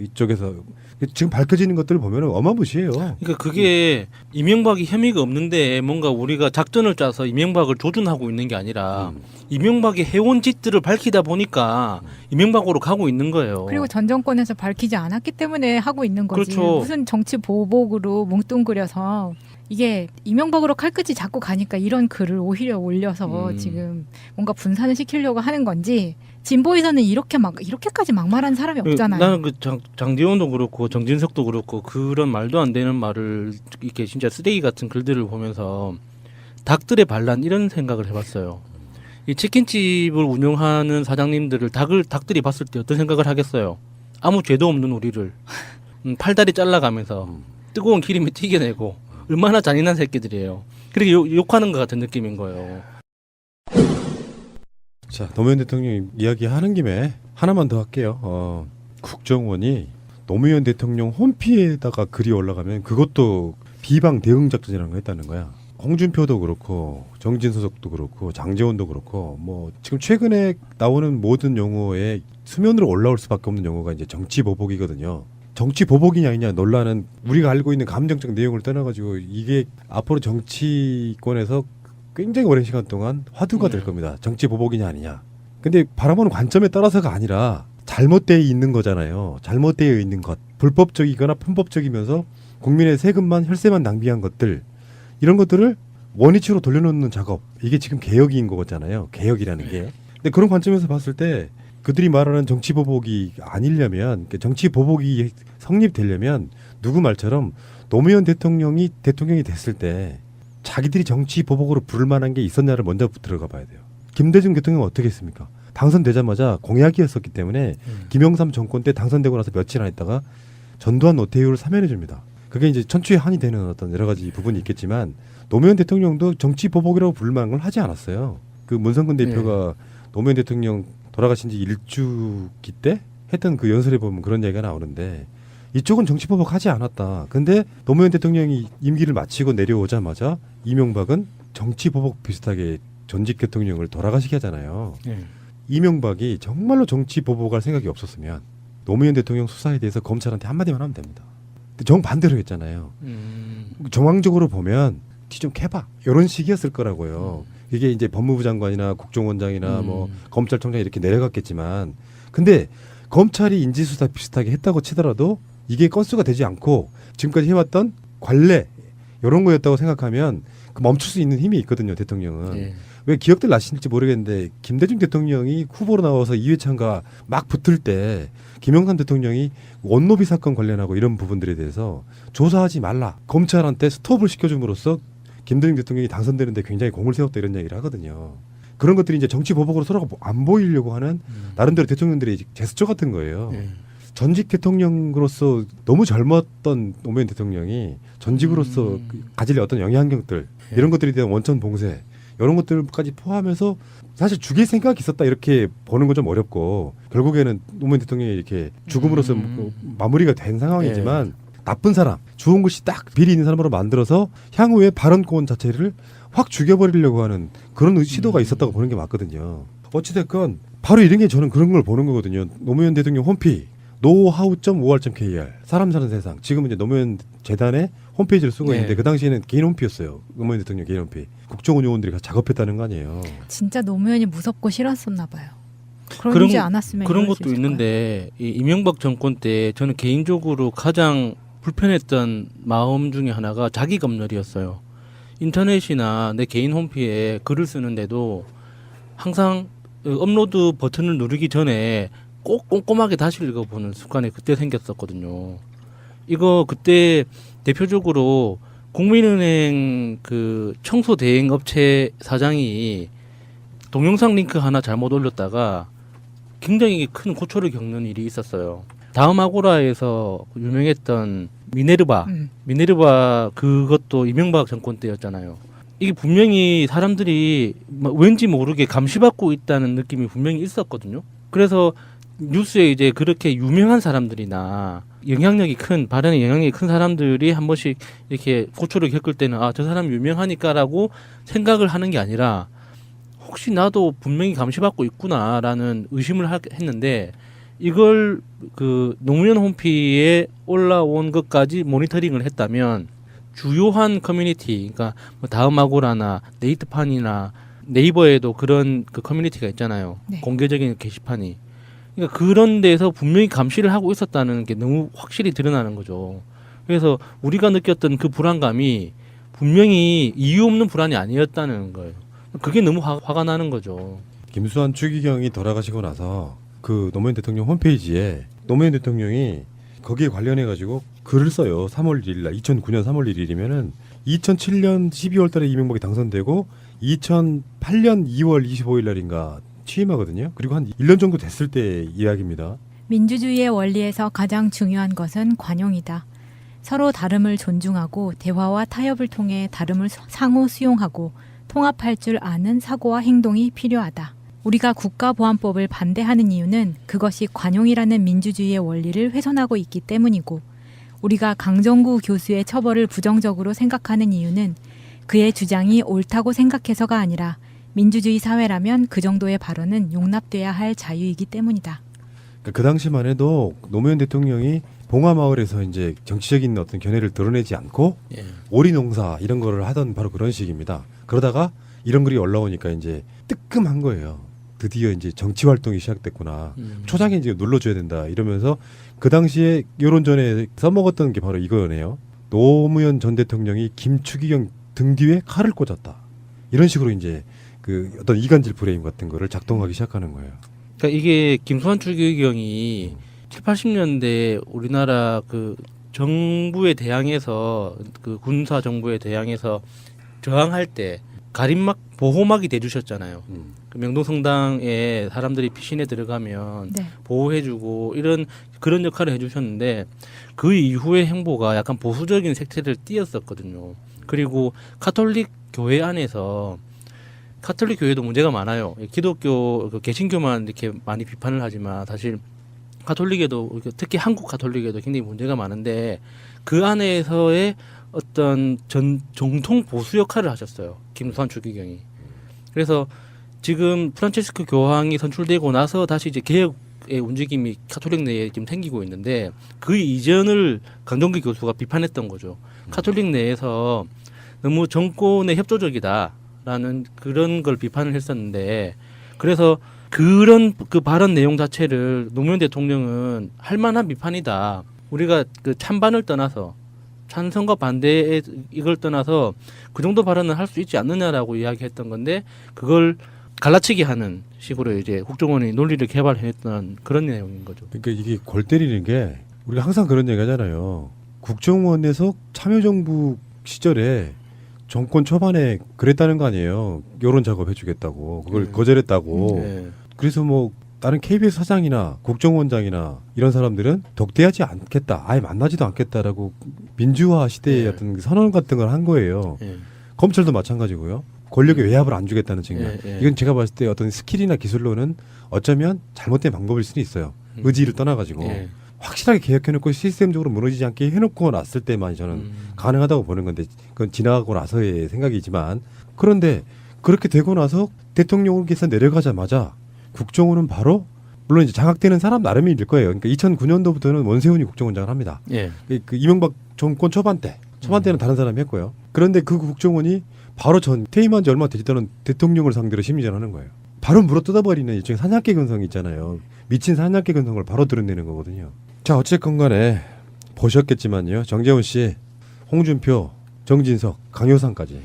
지금 밝혀지는 것들을 보면 어마무시해요. 그러니까 그게 이명박이 혐의가 없는데 뭔가 우리가 작전을 짜서 이명박을 조준하고 있는 게 아니라 이명박이 해온 짓들을 밝히다 보니까 이명박으로 가고 있는 거예요. 그리고 전 정권에서 밝히지 않았기 때문에 하고 있는 거지. 그렇죠. 무슨 정치 보복으로 뭉뚱그려서 이게 이명박으로 칼끝이 자꾸 가니까 이런 글을 오히려 올려서 지금 뭔가 분산을 시키려고 하는 건지 진보에서는 이렇게까지 막말한 사람이 없잖아요. 나는 그 장대원도 그렇고 정진석도 그렇고 그런 말도 안 되는 말을 이렇게 진짜 쓰레기 같은 글들을 보면서 닭들의 반란 이런 생각을 해봤어요. 이 치킨집을 운영하는 사장님들을 닭들이 봤을 때 어떤 생각을 하겠어요? 아무 죄도 없는 우리를 팔다리 잘라가면서 뜨거운 기름에 튀겨내고 얼마나 잔인한 새끼들이에요. 그렇게 욕하는 것 같은 느낌인 거예요. 자, 노무현 대통령 이야기하는 김에 하나만 더 할게요. 국정원이 노무현 대통령 홈피에다가 글이 올라가면 그것도 비방 대응 작전이라는 거 했다는 거야. 홍준표도 그렇고 정진석도 그렇고 장제원도 그렇고 뭐 지금 최근에 나오는 모든 용어에 수면으로 올라올 수밖에 없는 용어가 이제 정치 보복이거든요. 정치 보복이냐 아니냐 논란은 우리가 알고 있는 감정적 내용을 떠나가지고 이게 앞으로 정치권에서 굉장히 오랜 시간 동안 화두가 될 겁니다. 정치 보복이냐 아니냐. 근데 바라보는 관점에 따라서가 아니라 잘못되어 있는 거잖아요. 잘못되어 있는 것. 불법적이거나 편법적이면서 국민의 세금만 혈세만 낭비한 것들 이런 것들을 원위치로 돌려놓는 작업. 이게 지금 개혁인 거잖아요. 개혁이라는 게. 근데 그런 관점에서 봤을 때 그들이 말하는 정치 보복이 아니려면 정치 보복이 성립되려면 누구 말처럼 노무현 대통령이 됐을 때 자기들이 정치 보복으로 부를 만한 게 있었냐를 먼저 들어가 봐야 돼요. 김대중 대통령은 어떻게 했습니까? 당선되자마자 공약이었었기 때문에 김영삼 정권 때 당선되고 나서 며칠 안 있다가 전두환 노태우를 사면해 줍니다. 그게 이제 천추의 한이 되는 어떤 여러 가지 부분이 있겠지만 노무현 대통령도 정치 보복이라고 부를 만한 걸 하지 않았어요. 그 문성근 대표가 노무현 대통령 돌아가신 지 1주기 때 했던 그 연설에 보면 그런 얘기가 나오는데 이쪽은 정치 보복하지 않았다. 근데 노무현 대통령이 임기를 마치고 내려오자마자 이명박은 정치 보복 비슷하게 전직 대통령을 돌아가시게 하잖아요. 이명박이 정말로 정치 보복할 생각이 없었으면 노무현 대통령 수사에 대해서 검찰한테 한마디만 하면 됩니다. 근데 정반대로 했잖아요. 정황적으로 보면 뒤 좀 캐봐. 이런 식이었을 거라고요. 이게 이제 법무부 장관이나 국정원장이나 뭐 검찰총장이 이렇게 내려갔겠지만 근데 검찰이 인지수사 비슷하게 했다고 치더라도 이게 건수가 되지 않고 지금까지 해왔던 관례 이런 거였다고 생각하면 그 멈출 수 있는 힘이 있거든요. 대통령은. 왜 기억들 나실지 모르겠는데 김대중 대통령이 후보로 나와서 이회창과 막 붙을 때 김영삼 대통령이 원노비 사건 관련하고 이런 부분들에 대해서 조사하지 말라. 검찰한테 스톱을 시켜줌으로써 김대중 대통령이 당선되는데 굉장히 공을 세웠다 이런 얘기를 하거든요. 그런 것들이 이제 정치 보복으로 서로가 안 보이려고 하는 나름대로 대통령들의 제스처 같은 거예요. 전직 대통령으로서 너무 젊었던 노무현 대통령이 전직으로서 가질 어떤 영향력들 이런 것들에 대한 원천 봉쇄 이런 것들까지 포함해서 사실 죽일 생각이 있었다 이렇게 보는 건 좀 어렵고 결국에는 노무현 대통령이 이렇게 죽음으로써 마무리가 된 상황이지만 나쁜 사람, 좋은 것이 딱 비리 있는 사람으로 만들어서 향후에 발언권 자체를 확 죽여버리려고 하는 그런 시도가 있었다고 보는 게 맞거든요. 어찌됐건 바로 이런 게 저는 그런 걸 보는 거거든요. 노무현 대통령 홈페이지 노하우.or.kr 사람 사는 세상 지금은 이제 노무현 재단의 홈페이지를 쓰고 있는데 그 당시에는 개인 홈페이지였어요. 노무현 대통령 개인 홈페이지. 국정원 요원들이 같이 작업했다는 거 아니에요. 진짜 노무현이 무섭고 싫었었나 봐요. 그러지 않았으면 그런 것도 있는데 이 이명박 정권 때 저는 개인적으로 가장 불편했던 마음 중에 하나가 자기 검열이었어요. 인터넷이나 내 개인 홈페이지에 글을 쓰는데도 항상 업로드 버튼을 누르기 전에 꼭 꼼꼼하게 다시 읽어보는 습관이 그때 생겼었거든요. 이거 그때 대표적으로 국민은행 그 청소 대행 업체 사장이 동영상 링크 하나 잘못 올렸다가 굉장히 큰 고초를 겪는 일이 있었어요. 다음 아고라에서 유명했던 미네르바 그것도 이명박 정권 때였잖아요. 이게 분명히 사람들이 왠지 모르게 감시받고 있다는 느낌이 분명히 있었거든요. 그래서 뉴스에 이제 그렇게 유명한 사람들이나 영향력이 큰 발언에 영향력이 큰 사람들이 한 번씩 이렇게 고초를 겪을 때는 아, 저 사람 유명하니까라고 생각을 하는 게 아니라 혹시 나도 분명히 감시받고 있구나라는 의심을 했는데 이걸 그 노무현 홈페이지에 올라온 것까지 모니터링을 했다면 주요한 커뮤니티, 그러니까 뭐 다음 아고라나 네이트판이나 네이버에도 그런 그 커뮤니티가 있잖아요. 네. 공개적인 게시판이. 그러니까 그런 데서 분명히 감시를 하고 있었다는 게 너무 확실히 드러나는 거죠. 그래서 우리가 느꼈던 그 불안감이 분명히 이유 없는 불안이 아니었다는 거예요. 그게 너무 화가 나는 거죠. 김수환 추기경이 돌아가시고 나서 그 노무현 대통령 홈페이지에 노무현 대통령이 거기에 관련해 가지고 글을 써요. 3월 1일 날 2009년 3월 1일이면은 2007년 12월 달에 이명박이 당선되고 2008년 2월 25일 날인가 취임하거든요. 그리고 한 1년 정도 됐을 때 이야기입니다. 민주주의의 원리에서 가장 중요한 것은 관용이다. 서로 다름을 존중하고 대화와 타협을 통해 다름을 상호 수용하고 통합할 줄 아는 사고와 행동이 필요하다. 우리가 국가보안법을 반대하는 이유는 그것이 관용이라는 민주주의의 원리를 훼손하고 있기 때문이고 우리가 강정구 교수의 처벌을 부정적으로 생각하는 이유는 그의 주장이 옳다고 생각해서가 아니라 민주주의 사회라면 그 정도의 발언은 용납돼야 할 자유이기 때문이다. 그 당시만 해도 노무현 대통령이 봉화마을에서 이제 정치적인 어떤 견해를 드러내지 않고 오리농사 이런 거를 하던 바로 그런 식입니다. 그러다가 이런 글이 올라오니까 이제 뜨끔한 거예요. 드디어 이제 정치 활동이 시작됐구나. 초장에 이제 눌러줘야 된다 이러면서 그 당시에 여론전에 써먹었던 게 바로 이거네요. 노무현 전 대통령이 김추기경 등 뒤에 칼을 꽂았다. 이런 식으로 이제 그 어떤 이간질 프레임 같은 거를 작동하기 시작하는 거예요. 그러니까 이게 김수환 추기경이 7, 80년대 우리나라 그 정부에 대항해서 그 군사 정부에 대항해서 저항할 때 가림막 보호막이 돼주셨잖아요. 그 명동성당에 사람들이 피신해 들어가면 보호해주고 이런 그런 역할을 해주셨는데 그 이후의 행보가 약간 보수적인 색채를 띠었었거든요. 그리고 가톨릭 교회 안에서 가톨릭 교회도 문제가 많아요. 기독교 개신교만 이렇게 많이 비판을 하지만 사실 가톨릭에도 특히 한국 가톨릭에도 굉장히 문제가 많은데 그 안에서의 어떤 정통 보수 역할을 하셨어요. 김수환 추기경이. 그래서 지금 프란체스코 교황이 선출되고 나서 다시 이제 개혁의 움직임이 가톨릭 내에 지금 생기고 있는데 그 이전을 강정기 교수가 비판했던 거죠. 가톨릭 내에서 너무 정권에 협조적이다라는 그런 걸 비판을 했었는데 그래서 그런 그 발언 내용 자체를 노무현 대통령은 할 만한 비판이다. 우리가 그 찬반을 떠나서 찬성과 반대에 이걸 떠나서 그 정도 발언을 할 수 있지 않느냐라고 이야기했던 건데 그걸 갈라치기 하는 식으로 이제 국정원이 논리를 개발했던 그런 내용인 거죠. 그러니까 이게 골 때리는 게 우리가 항상 그런 얘기 하잖아요. 국정원에서 참여정부 시절에 정권 초반에 그랬다는 거 아니에요. 여론 작업 해주겠다고 그걸 거절했다고. 그래서 뭐 다른 KBS 사장이나 국정원장이나 이런 사람들은 독대하지 않겠다, 아예 만나지도 않겠다라고 민주화 시대의 예. 어떤 선언 같은 걸 한 거예요. 예. 검찰도 마찬가지고요. 권력의 외압을 안 주겠다는 측면. 예, 예. 이건 제가 봤을 때 어떤 스킬이나 기술로는 어쩌면 잘못된 방법일 수는 있어요. 의지를 떠나가지고 예. 확실하게 개혁해놓고 시스템적으로 무너지지 않게 해놓고 났을 때만 저는 가능하다고 보는 건데 그건 지나가고 나서의 생각이지만 그런데 그렇게 되고 나서 대통령께서 내려가자마자 국정원은 바로 물론 이제 장악되는 사람 나름일 거예요. 그러니까 2009년도부터는 원세훈이 국정원장을 합니다. 예. 그 이명박 정권 초반 때는 다른 사람이 했고요. 그런데 그 국정원이 바로 전 퇴임한 지 얼마 되지도 않은 대통령을 상대로 심리전하는 거예요. 바로 물어뜯어버리는 일종의 사냥개 근성이 있잖아요. 미친 사냥개 근성을 바로 드러내는 거거든요. 자, 어쨌건 간에 보셨겠지만요. 정재훈 씨, 홍준표, 정진석, 강효상까지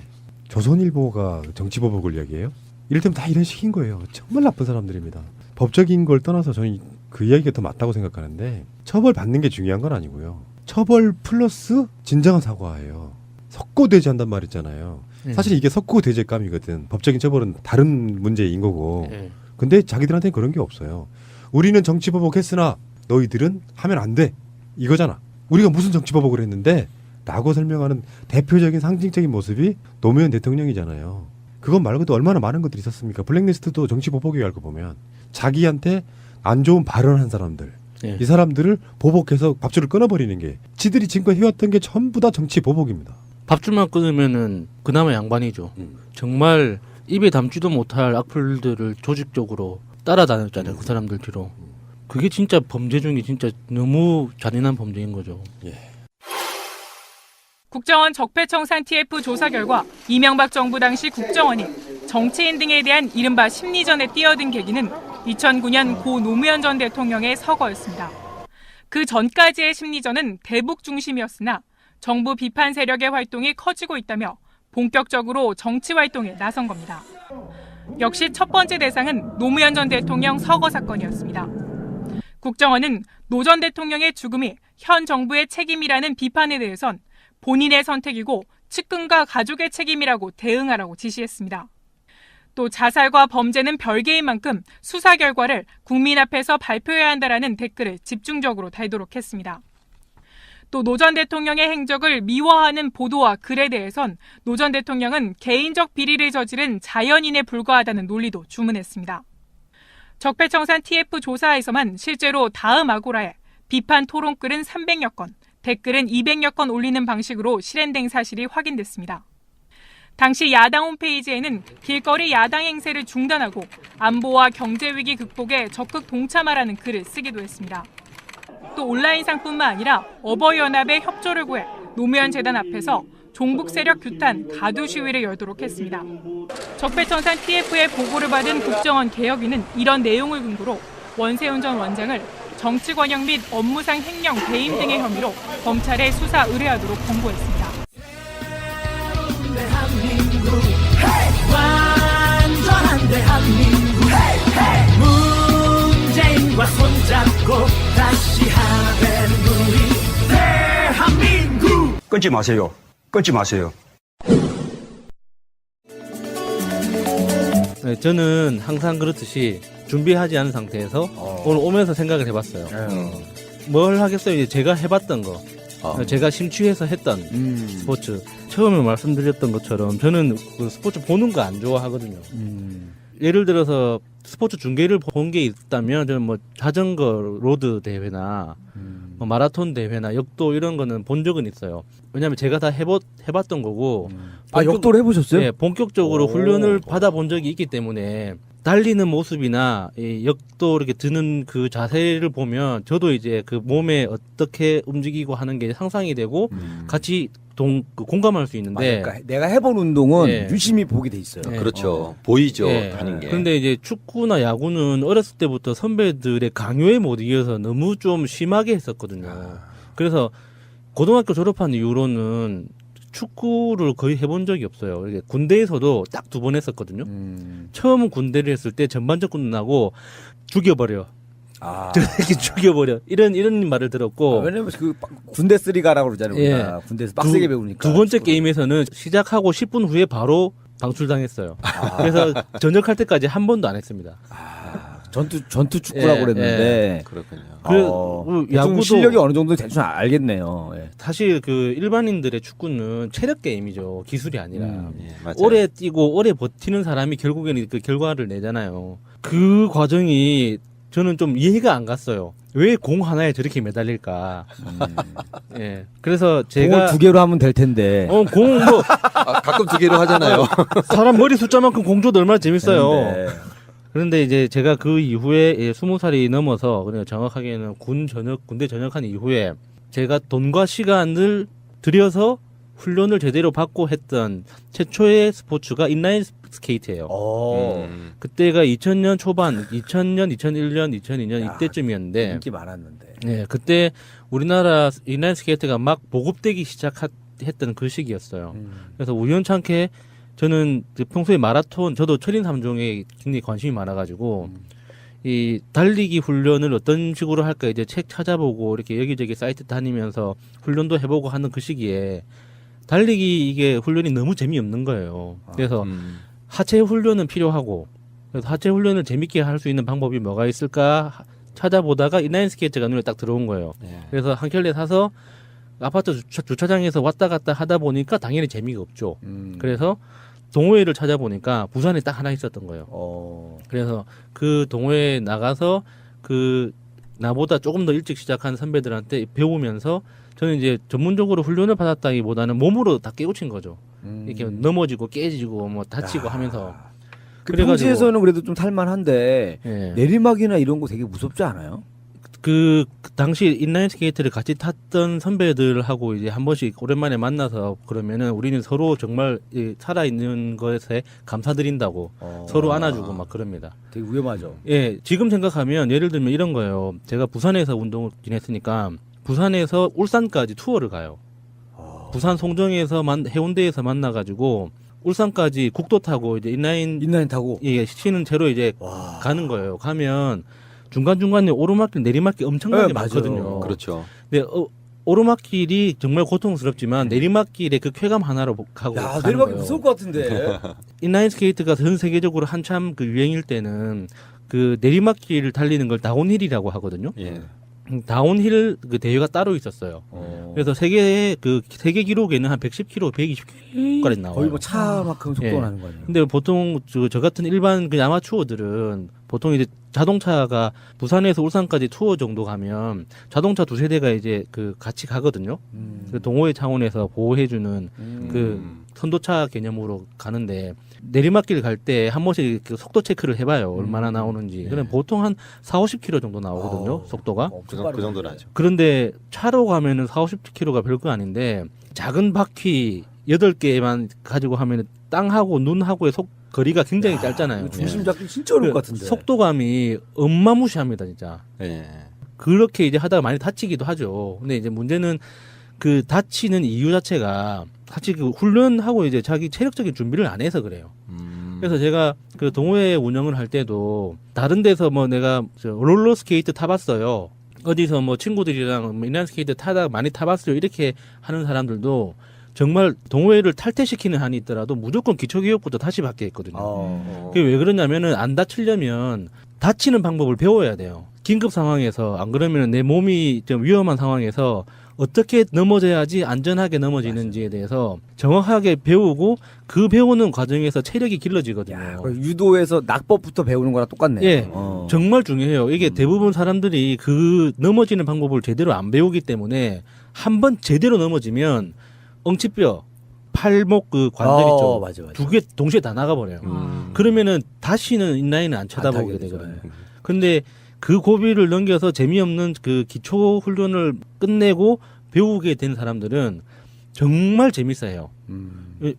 조선일보가 정치보복을 이야기해요. 이를테면 다 이런 식인 거예요. 정말 나쁜 사람들입니다. 법적인 걸 떠나서 저는 그 이야기가 더 맞다고 생각하는데 처벌받는 게 중요한 건 아니고요. 처벌 플러스 진정한 사과예요. 석고대죄한단 말 있잖아요. 사실 이게 석고대죄감이거든. 법적인 처벌은 다른 문제인 거고. 근데 자기들한테는 그런 게 없어요. 우리는 정치보복했으나 너희들은 하면 안 돼. 이거잖아. 우리가 무슨 정치보복을 했는데 라고 설명하는 대표적인 상징적인 모습이 노무현 대통령이잖아요. 그것 말고도 얼마나 많은 것들이 있었습니까? 블랙리스트도 정치보복이에요. 알고 보면. 자기한테 안 좋은 발언한 사람들. 이 사람들을 보복해서 밥줄을 끊어버리는 게 지들이 지금까지 해왔던 게 전부 다 정치보복입니다. 밥줄만 끊으면은 그나마 양반이죠. 정말 입에 담지도 못할 악플들을 조직적으로 따라다녔잖아요. 그 사람들 뒤로. 그게 진짜 범죄 중에 진짜 너무 잔인한 범죄인 거죠. 국정원 적폐청산 TF 조사 결과 이명박 정부 당시 국정원이 정치인 등에 대한 이른바 심리전에 뛰어든 계기는 2009년 고 노무현 전 대통령의 서거였습니다. 그 전까지의 심리전은 대북 중심이었으나 정부 비판 세력의 활동이 커지고 있다며 본격적으로 정치 활동에 나선 겁니다. 역시 첫 번째 대상은 노무현 전 대통령 서거 사건이었습니다. 국정원은 노 전 대통령의 죽음이 현 정부의 책임이라는 비판에 대해선 본인의 선택이고 측근과 가족의 책임이라고 대응하라고 지시했습니다. 또 자살과 범죄는 별개인 만큼 수사 결과를 국민 앞에서 발표해야 한다라는 댓글을 집중적으로 달도록 했습니다. 또 노 전 대통령의 행적을 미화하는 보도와 글에 대해선 노 전 대통령은 개인적 비리를 저지른 자연인에 불과하다는 논리도 주문했습니다. 적폐청산 TF 조사에서만 실제로 다음 아고라에 비판 토론글은 300여 건, 댓글은 200여 건 올리는 방식으로 실행된 사실이 확인됐습니다. 당시 야당 홈페이지에는 길거리 야당 행세를 중단하고 안보와 경제위기 극복에 적극 동참하라는 글을 쓰기도 했습니다. 또 온라인상뿐만 아니라 어버이연합의 협조를 구해 노무현 재단 앞에서 종북 세력 규탄 가두 시위를 열도록 했습니다. 적폐청산 TF의 보고를 받은 국정원 개혁위는 이런 내용을 근거로 원세훈 전 원장을 정치권형 및 업무상 횡령 배임 등의 혐의로 검찰에 수사 의뢰하도록 권고했습니다. 완전한 대한민국 문재인과 손잡고 다시 하는 우리 대한민국. 끊지 마세요. 끊지 마세요. 네, 저는 항상 그렇듯이 준비하지 않은 상태에서 오늘 오면서 생각을 해봤어요. 뭘 하겠어요? 이제 제가 해봤던 거. 제가 심취해서 했던 스포츠. 처음에 말씀드렸던 것처럼 저는 그 스포츠 보는 거 안 좋아하거든요. 예를 들어서 스포츠 중계를 본 게 있다면 저는 뭐 자전거 로드 대회나 뭐 마라톤 대회나 역도 이런 거는 본 적은 있어요. 왜냐하면 제가 다 해봤던 거고. 역도를 해보셨어요? 네, 본격적으로 훈련을 받아본 적이 있기 때문에 달리는 모습이나 이 역도 이렇게 드는 그 자세를 보면 저도 이제 그 몸에 어떻게 움직이고 하는 게 상상이 되고 같이 공감할 수 있는데. 그러니까 내가 해본 운동은 네. 유심히 보게 돼 있어요. 네. 그렇죠. 보이죠. 네. 하는 게. 근데 이제 축구나 야구는 어렸을 때부터 선배들의 강요에 못 이겨서 너무 좀 심하게 했었거든요. 그래서 고등학교 졸업한 이후로는 축구를 거의 해본 적이 없어요. 이게 군대에서도 딱 2번 했었거든요. 처음 군대를 했을 때 전반전 끝나고 죽여버려. 저렇게 죽여버려. 이런 말을 들었고. 왜냐면 그 군대 쓰리가라고 그러잖아요. 예. 군대에서 빡세게 배우니까. 두 번째 게임에서는 시작하고 10분 후에 바로 방출당했어요. 그래서 전역할 때까지 한 번도 안 했습니다. 전투 축구라고 그랬는데. 그렇군요. 대충 야구도 실력이 어느 정도 대충 알겠네요. 예. 사실 그 일반인들의 축구는 체력 게임이죠. 기술이 아니라. 맞아요. 오래 뛰고 오래 버티는 사람이 결국에는 그 결과를 내잖아요. 그 과정이 저는 좀 이해가 안 갔어요. 왜 공 하나에 저렇게 매달릴까? 예. 그래서 제가 공을 2개로 하면 될 텐데. 공 뭐 가끔 2개로 하잖아요. 사람 머리 숫자만큼 공 줘도 얼마나 재밌어요. 되는데. 그런데 이제 제가 그 이후에 20살이 넘어서 그냥 정확하게는 군대 전역한 이후에 제가 돈과 시간을 들여서 훈련을 제대로 받고 했던 최초의 스포츠가 인라인 스케이트예요. 그때가 2000년 초반, 2000년, 2001년, 2002년 이때쯤이었는데 인기 많았는데. 네, 그때 우리나라 인라인 스케이트가 막 보급되기 시작했던 그 시기였어요. 그래서 우연찮게 저는 평소에 마라톤, 저도 철인 3종에 굉장히 관심이 많아가지고 이 달리기 훈련을 어떤 식으로 할까 이제 책 찾아보고 이렇게 여기저기 사이트 다니면서 훈련도 해보고 하는 그 시기에 달리기 이게 훈련이 너무 재미없는 거예요. 그래서 하체 훈련은 필요하고 그래서 하체 훈련을 재밌게 할 수 있는 방법이 뭐가 있을까 찾아보다가 인라인 스케이트가 눈에 딱 들어온 거예요. 그래서 한 켤레 사서 아파트 주차장에서 왔다 갔다 하다 보니까 당연히 재미가 없죠. 그래서 동호회를 찾아보니까 부산에 딱 하나 있었던 거예요. 그래서 그 동호회에 나가서 그 나보다 조금 더 일찍 시작한 선배들한테 배우면서 저는 이제 전문적으로 훈련을 받았다기보다는 몸으로 다 깨우친 거죠. 이렇게 넘어지고 깨지고 뭐 다치고 하면서. 그 평지에서는 그래도 좀 탈만한데 예. 내리막이나 이런 거 되게 무섭지 않아요? 그 당시 인라인 스케이트를 같이 탔던 선배들하고 이제 한 번씩 오랜만에 만나서 그러면은 우리는 서로 정말 살아있는 것에 감사드린다고 서로 안아주고 막 그럽니다. 되게 위험하죠. 예, 지금 생각하면 예를 들면 이런 거예요. 제가 부산에서 운동을 지냈으니까 부산에서 울산까지 투어를 가요. 부산 송정에서 해운대에서 만나가지고 울산까지 국도 타고 이제 인라인 타고 쉬는 채로 이제 가는 거예요. 가면 중간중간에 오르막길 내리막길 엄청나게 많거든요. 그렇죠. 근데 오르막길이 정말 고통스럽지만 내리막길의 그 쾌감 하나로 가고 야, 가는 내리막이 거예요. 무서울 것 같은데. 인라인 스케이트가 전 세계적으로 한참 그 유행일 때는 그 내리막길을 달리는 걸 다운힐이라고 하거든요. 다운힐 그 대회가 따로 있었어요. 그래서 세계 기록에는 한 110km, 120km까지 나와요. 거의 뭐 차만큼 속도가 나는 거 아니에요? 근데 보통 저 같은 일반 그 아마추어들은 보통 이제 자동차가 부산에서 울산까지 투어 정도 가면 자동차 2세대가 이제 그 같이 가거든요. 그 동호회 차원에서 보호해주는 그 선도차 개념으로 가는데 내리막길 갈 때 한 번씩 그 속도 체크를 해봐요. 얼마나 나오는지. 그럼 보통 한 4-50km 정도 나오거든요. 속도가. 그 정도는 하죠. 그런데 차로 가면은 4-50km가 별거 아닌데 작은 바퀴 8개만 가지고 하면은 땅하고 눈하고의 거리가 굉장히 짧잖아요. 중심 잡기 진짜 어려울 것 같은데. 속도감이 엄마무시합니다, 진짜. 예. 그렇게 이제 하다가 많이 다치기도 하죠. 근데 이제 문제는 그 다치는 이유 자체가 사실 그 훈련하고 이제 자기 체력적인 준비를 안 해서 그래요. 그래서 제가 그 동호회 운영을 할 때도 다른 데서 뭐 내가 롤러 스케이트 타봤어요. 어디서 뭐 친구들이랑 뭐 인라인 스케이트 많이 타봤어요. 이렇게 하는 사람들도 정말 동호회를 탈퇴시키는 한이 있더라도 무조건 기초교육부터 다시 받게 했거든요. 그게 왜 그러냐면은 안 다치려면 다치는 방법을 배워야 돼요. 긴급 상황에서 안 그러면 내 몸이 좀 위험한 상황에서 어떻게 넘어져야지 안전하게 넘어지는지에 대해서 정확하게 배우고 그 배우는 과정에서 체력이 길러지거든요. 유도에서 낙법부터 배우는 거랑 똑같네요. 예, 정말 중요해요. 이게 대부분 사람들이 그 넘어지는 방법을 제대로 안 배우기 때문에 한번 제대로 넘어지면 엉치뼈, 팔목 그 관절 있죠. 맞아. 2개 동시에 다 나가버려요. 그러면은 다시는 인라인을 안 쳐다보게 되거든요. 근데 그 고비를 넘겨서 재미없는 그 기초 훈련을 끝내고 배우게 된 사람들은 정말 재밌어요.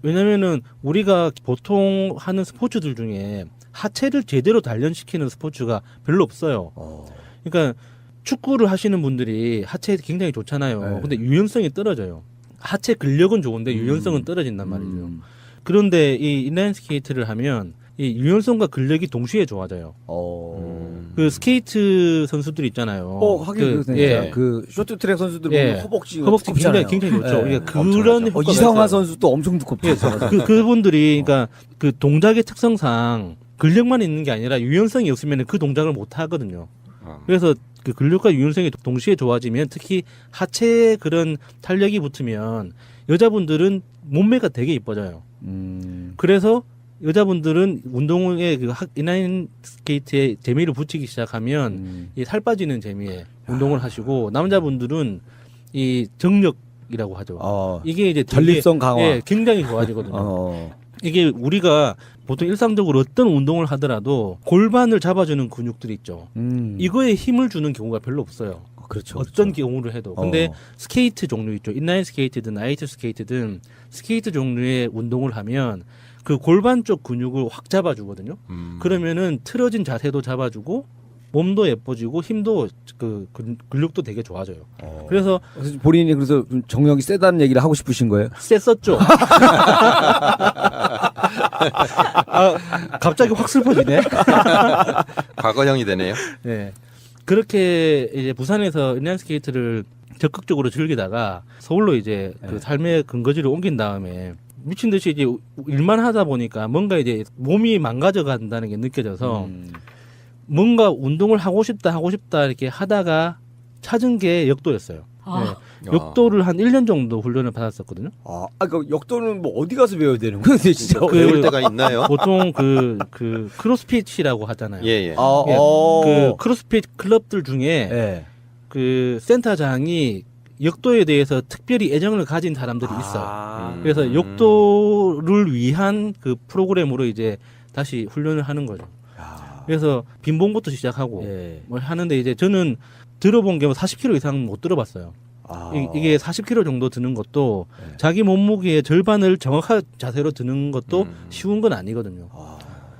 왜냐면은 우리가 보통 하는 스포츠들 중에 하체를 제대로 단련시키는 스포츠가 별로 없어요. 그러니까 축구를 하시는 분들이 하체 굉장히 좋잖아요. 근데 유연성이 떨어져요. 하체 근력은 좋은데 유연성은 떨어진단 말이죠. 그런데 이 인라인 스케이트를 하면 이 유연성과 근력이 동시에 좋아져요. 그 스케이트 선수들 있잖아요. 하긴 그러네. 그 쇼트트랙 선수들 보면 허벅지가 굉장히 좋죠. 그러니까 그런 효과가 이상화 있어요. 선수도 엄청 두껍죠. 그분들이 그러니까 그 동작의 특성상 근력만 있는 게 아니라 유연성이 없으면 그 동작을 못 하거든요. 그래서 그 근력과 유연성이 동시에 좋아지면 특히 하체에 그런 탄력이 붙으면 여자분들은 몸매가 되게 이뻐져요. 그래서 여자분들은 운동에 그 인라인 스케이트에 재미를 붙이기 시작하면 이 살 빠지는 재미에 운동을 하시고 남자분들은 이 정력이라고 하죠. 이게 이제 되게, 전립선 강화. 예, 굉장히 좋아지거든요. 이게 우리가 보통 일상적으로 어떤 운동을 하더라도 골반을 잡아주는 근육들이 있죠. 이거에 힘을 주는 경우가 별로 없어요. 그렇죠. 어떤 경우를 해도. 근데 스케이트 종류 있죠. 인라인 스케이트든 아이스 스케이트든 스케이트 종류의 운동을 하면 그 골반 쪽 근육을 확 잡아주거든요. 그러면은 틀어진 자세도 잡아주고 몸도 예뻐지고 힘도 그 근육도 되게 좋아져요. 그래서 본인이 그래서 정력이 세다는 얘기를 하고 싶으신 거예요? 셌었죠. 갑자기 확 슬퍼지네. 과거형이 되네요. 네. 그렇게 이제 부산에서 인라인 스케이트를 적극적으로 즐기다가 서울로 이제 그 삶의 근거지를 옮긴 다음에 미친 듯이 이제 일만 하다 보니까 뭔가 이제 몸이 망가져 간다는 게 느껴져서 뭔가 운동을 하고 싶다 이렇게 하다가 찾은 게 역도였어요. 네. 역도를 한 1년 정도 훈련을 받았었거든요. 그 역도는 뭐 어디 가서 배워야 되는 거예요? 진짜 배울 때가 있나요? 보통 그 크로스핏이라고 하잖아요. 예. 그 크로스핏 클럽들 중에 그 센터장이 역도에 대해서 특별히 애정을 가진 사람들이 있어요. 그래서 역도를 위한 그 프로그램으로 이제 다시 훈련을 하는 거죠. 그래서 빈봉부터 시작하고 뭘 하는데 이제 저는 들어본 게 40kg 이상 못 들어봤어요. 이게 40kg 정도 드는 것도 자기 몸무게의 절반을 정확한 자세로 드는 것도 쉬운 건 아니거든요.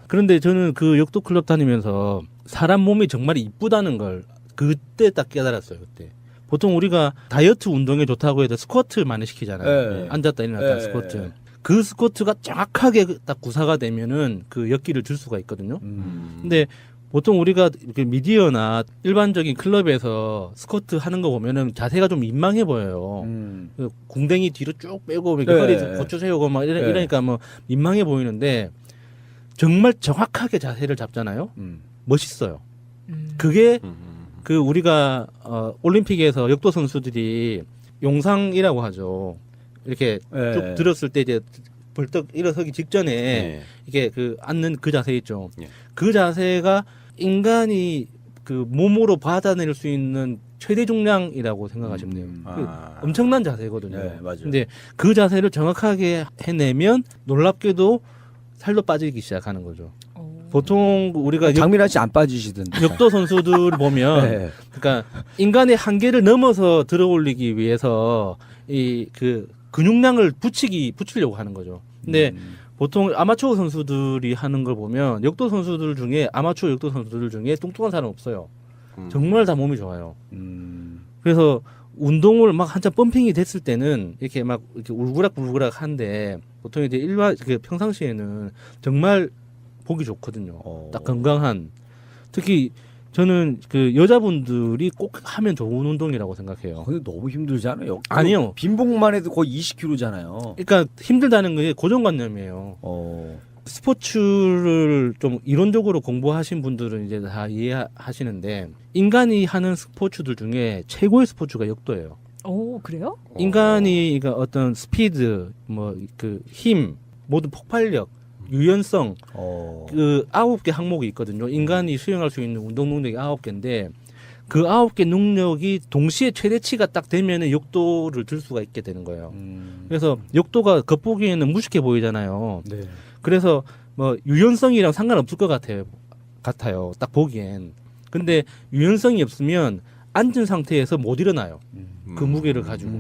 그런데 저는 그 역도 클럽 다니면서 사람 몸이 정말 이쁘다는 걸 그때 딱 깨달았어요. 그때. 보통 우리가 다이어트 운동에 좋다고 해서 스쿼트 많이 시키잖아요. 앉았다 일어났다 스쿼트. 그 스쿼트가 정확하게 딱 구사가 되면은 그 역기를 줄 수가 있거든요. 근데 보통 우리가 미디어나 일반적인 클럽에서 스쿼트 하는 거 보면은 자세가 좀 민망해 보여요. 그 궁뎅이 뒤로 쭉 빼고 이렇게 허리 고추 세우고 막 이러니까 뭐 민망해 보이는데 정말 정확하게 자세를 잡잖아요. 멋있어요. 그게 그 우리가 올림픽에서 역도 선수들이 용상이라고 하죠. 이렇게 쭉 들었을 때 이제 벌떡 일어서기 직전에 이게 그 앉는 그 자세 있죠. 그 자세가 인간이 그 몸으로 받아낼 수 있는 최대 중량이라고 생각하시면 돼요. 그 엄청난 자세거든요. 맞아요. 근데 그 자세를 정확하게 해내면 놀랍게도 살도 빠지기 시작하는 거죠. 보통 우리가 장민아 씨 안 빠지시던데. 역도 선수들 보면 그러니까 인간의 한계를 넘어서 들어올리기 위해서 이 그 근육량을 붙이려고 하는 거죠. 근데 보통 아마추어 선수들이 하는 걸 보면 역도 선수들 중에 아마추어 역도 선수들 중에 뚱뚱한 사람 없어요. 정말 다 몸이 좋아요. 그래서 운동을 막 한참 펌핑이 됐을 때는 이렇게 막 이렇게 울그락불그락 한데 보통 이제 평상시에는 정말 보기 좋거든요. 딱 건강한. 특히 저는 그 여자분들이 꼭 하면 좋은 운동이라고 생각해요. 근데 너무 힘들잖아요. 아니요. 빈봉만 해도 거의 20kg잖아요. 그러니까 힘들다는 게 고정관념이에요. 스포츠를 좀 이론적으로 공부하신 분들은 이제 다 이해하시는데 인간이 하는 스포츠들 중에 최고의 스포츠가 역도예요. 오, 그래요? 인간이 그러니까 어떤 스피드, 뭐 그 힘, 모든 폭발력, 유연성 그 9개 항목이 있거든요. 인간이 수행할 수 있는 운동 능력이 9개인데 그 9개 능력이 동시에 최대치가 딱 되면은 역도를 들 수가 있게 되는 거예요. 그래서 역도가 겉보기에는 무식해 보이잖아요. 그래서 뭐 유연성이랑 상관없을 것 같아요. 딱 보기엔. 근데 유연성이 없으면 앉은 상태에서 못 일어나요. 그 무게를 가지고.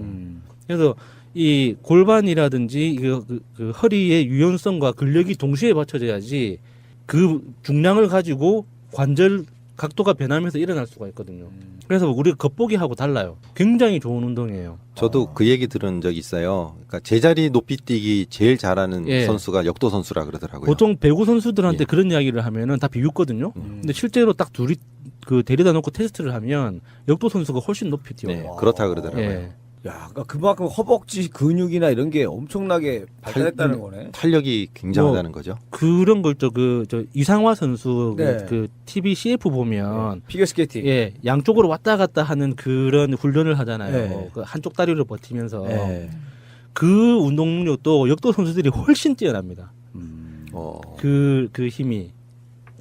그래서 이 골반이라든지 그 허리의 유연성과 근력이 동시에 받쳐져야지 그 중량을 가지고 관절 각도가 변하면서 일어날 수가 있거든요. 그래서 우리가 겉보기하고 달라요. 굉장히 좋은 운동이에요. 저도 그 얘기 들은 적이 있어요. 그러니까 제자리 높이 뛰기 제일 잘하는 선수가 역도 선수라 그러더라고요. 보통 배구 선수들한테 그런 이야기를 하면은 다 비웃거든요. 근데 실제로 딱 둘이 그 데려다 놓고 테스트를 하면 역도 선수가 훨씬 높이 뛰어요. 그렇다 그러더라고요. 야, 그러니까 그만큼 허벅지 근육이나 이런 게 엄청나게 발달했다는 거네. 탄력이 굉장하다는 거죠. 그런 걸 저 이상화 선수 네. 그 TV CF 보면 피겨스케이팅. 예, 양쪽으로 왔다 갔다 하는 그런 훈련을 하잖아요. 네. 그 한쪽 다리로 버티면서 네. 그 운동 능력도 역도 선수들이 훨씬 뛰어납니다. 그 힘이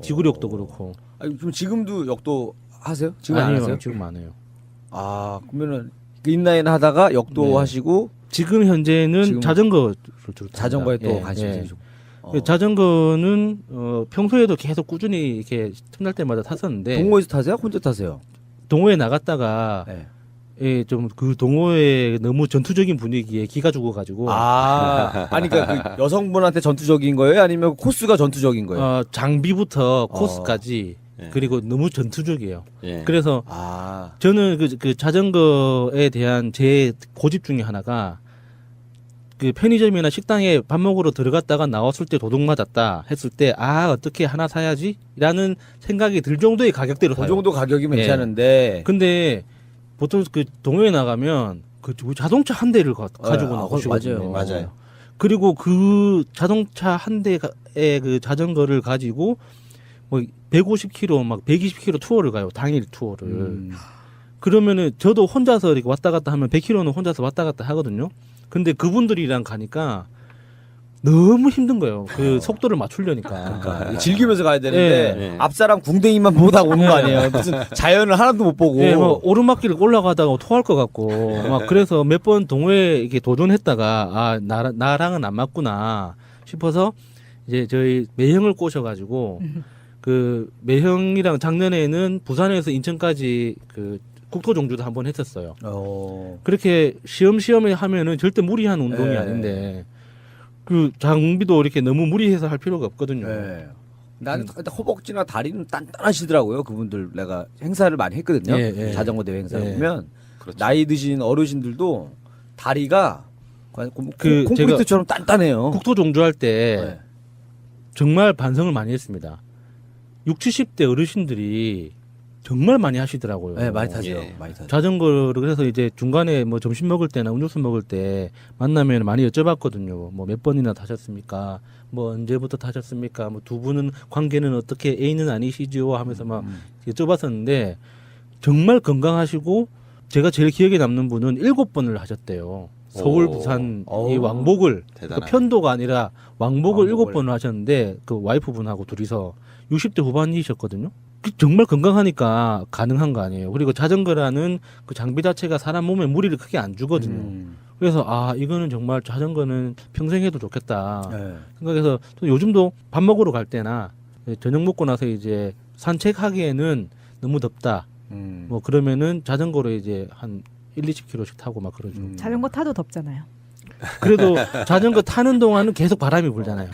지구력도 그렇고. 아니, 그럼 지금도 역도 하세요? 지금 안 아니요, 하세요? 지금 안 해요. 아, 그러면은 그 인라인 하다가 역도 네. 하시고 지금 현재는 지금 자전거를 주로 자전거에 또 탑니다. 관심이 예. 생기시고. 자전거는 평소에도 계속 꾸준히 이렇게 틈날 때마다 탔었는데 동호회에서 타세요? 혼자 타세요? 동호회 나갔다가 네. 예, 좀 그 동호회 너무 전투적인 분위기에 기가 죽어가지고 아니 그러니까 그 여성분한테 전투적인 거예요? 아니면 코스가 전투적인 거예요? 장비부터 코스까지 예. 그리고 너무 전투적이에요. 예. 그래서 저는 그 자전거에 대한 제 고집 중에 하나가 그 편의점이나 식당에 밥 먹으러 들어갔다가 나왔을 때 도둑 맞았다 했을 때 어떻게 하나 사야지라는 생각이 들 정도의 가격대로 사요. 그 정도 가격이면 예. 괜찮은데. 근데 보통 그 동호회 나가면 그 자동차 한 대를 가지고 나오시거든요. 맞아요. 그리고 그 자동차 한 대의 그 자전거를 가지고 뭐 150km 막 120km 투어를 가요. 당일 투어를. 그러면은 저도 혼자서 이렇게 왔다 갔다 하면 100km는 혼자서 왔다 갔다 하거든요. 근데 그분들이랑 가니까 너무 힘든 거예요. 그 속도를 맞추려니까. 그러니까 즐기면서 가야 되는데 예. 앞사람 궁뎅이만 보다 오는 거 아니에요? 무슨 자연을 하나도 못 보고. 예, 뭐 오르막길 올라가다가 토할 것 같고 막 그래서 몇 번 동호회 이렇게 도전했다가 나랑은 안 맞구나 싶어서 이제 저희 매형을 꼬셔가지고 그 매형이랑 작년에는 부산에서 인천까지 그 국토 종주도 한번 했었어요. 그렇게 시험시험에 하면은 절대 무리한 운동이 네. 아닌데 그 장비도 이렇게 너무 무리해서 할 필요가 없거든요. 네. 나는 허벅지나 다리는 단단하시더라고요. 그분들 내가 행사를 많이 했거든요. 예, 예. 자전거 대회 행사를 예. 보면 그렇죠. 나이 드신 어르신들도 다리가 제가 콘크리트처럼 단단해요. 국토 종주할 때 정말 반성을 많이 했습니다. 60, 70대 어르신들이 정말 많이 하시더라고요. 네, 많이 타죠. 많이 타죠. 자전거를 그래서 이제 중간에 뭐 점심 먹을 때나 음료수 먹을 때 만나면 많이 여쭤봤거든요. 뭐 몇 번이나 타셨습니까? 뭐 언제부터 타셨습니까? 뭐 두 분은 관계는 어떻게 애인은 아니시죠? 하면서 막 여쭤봤었는데 정말 건강하시고 제가 제일 기억에 남는 분은 7번을 하셨대요. 서울, 부산 이 왕복을 그 편도가 아니라 왕복을 7번을 하셨는데 그 와이프분하고 둘이서 60대 후반이셨거든요. 정말 건강하니까 가능한 거 아니에요. 그리고 자전거라는 그 장비 자체가 사람 몸에 무리를 크게 안 주거든요. 그래서 이거는 정말 자전거는 평생 해도 좋겠다 생각해서 요즘도 밥 먹으러 갈 때나 저녁 먹고 나서 이제 산책하기에는 너무 덥다. 뭐 그러면은 자전거로 이제 한 1-20km씩 타고 막 그러죠. 자전거 타도 덥잖아요. 그래도 자전거 타는 동안은 계속 바람이 불잖아요.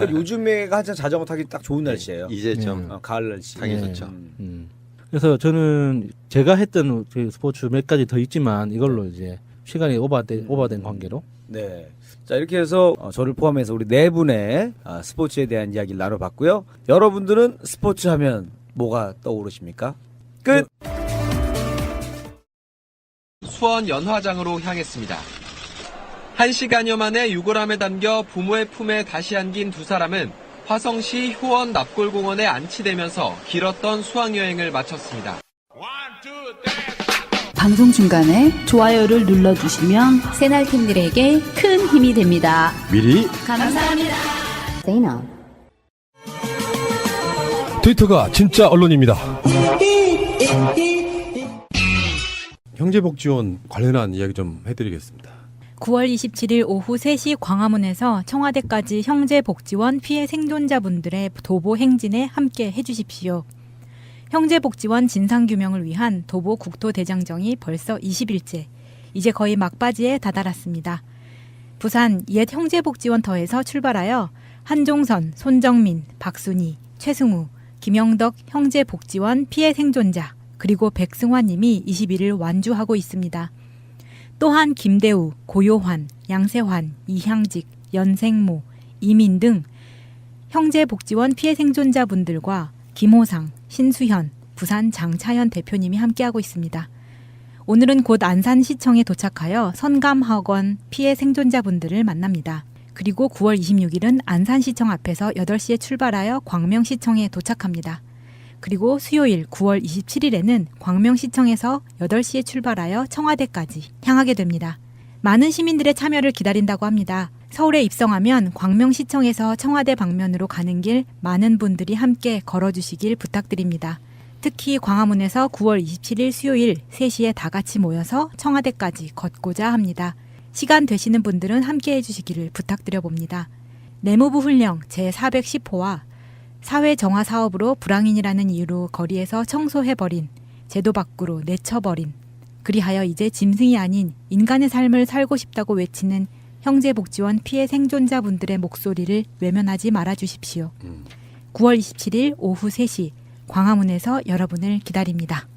요즘에 한참 자전거 타기 딱 좋은 날씨예요. 이제 좀 가을 날씨. 타기 좋죠. 그래서 저는 제가 했던 그 스포츠 몇 가지 더 있지만 이걸로 이제 시간이 오버된 관계로. 네. 자, 이렇게 해서 저를 포함해서 우리 네 분의 스포츠에 대한 이야기를 나눠봤고요. 여러분들은 스포츠 하면 뭐가 떠오르십니까? 끝! 수원 연화장으로 향했습니다. 1시간여 만에 유골함에 담겨 부모의 품에 다시 안긴 두 사람은 화성시 효원 납골공원에 안치되면서 길었던 수학여행을 마쳤습니다. 방송 중간에 좋아요를 눌러주시면 새날팀들에게 큰 힘이 됩니다. 미리 감사합니다. 트위터가 진짜 언론입니다. 형제복지원 관련한 이야기 좀 해드리겠습니다. 9월 27일 오후 3시 광화문에서 청와대까지 형제복지원 피해 생존자분들의 도보 행진에 함께 해주십시오. 형제복지원 진상규명을 위한 도보 국토대장정이 벌써 20일째, 이제 거의 막바지에 다다랐습니다. 부산 옛 형제복지원터에서 출발하여 한종선, 손정민, 박순희, 최승우, 김영덕 형제복지원 피해 생존자 그리고 백승환님이 21일 완주하고 있습니다. 또한 김대우, 고요환, 양세환, 이향직, 연생모, 이민 등 형제복지원 피해 생존자분들과 김호상, 신수현, 부산 장차현 대표님이 함께하고 있습니다. 오늘은 곧 안산시청에 도착하여 선감학원 피해 생존자분들을 만납니다. 그리고 9월 26일은 안산시청 앞에서 8시에 출발하여 광명시청에 도착합니다. 그리고 수요일 9월 27일에는 광명시청에서 8시에 출발하여 청와대까지 향하게 됩니다. 많은 시민들의 참여를 기다린다고 합니다. 서울에 입성하면 광명시청에서 청와대 방면으로 가는 길 많은 분들이 함께 걸어주시길 부탁드립니다. 특히 광화문에서 9월 27일 수요일 3시에 다 같이 모여서 청와대까지 걷고자 합니다. 시간 되시는 분들은 함께 해주시기를 부탁드려 봅니다. 내무부 훈령 제410호와 사회 정화 사업으로 불황인이라는 이유로 거리에서 청소해버린, 제도 밖으로 내쳐버린, 그리하여 이제 짐승이 아닌 인간의 삶을 살고 싶다고 외치는 형제복지원 피해 생존자분들의 목소리를 외면하지 말아주십시오. 9월 27일 오후 3시 광화문에서 여러분을 기다립니다.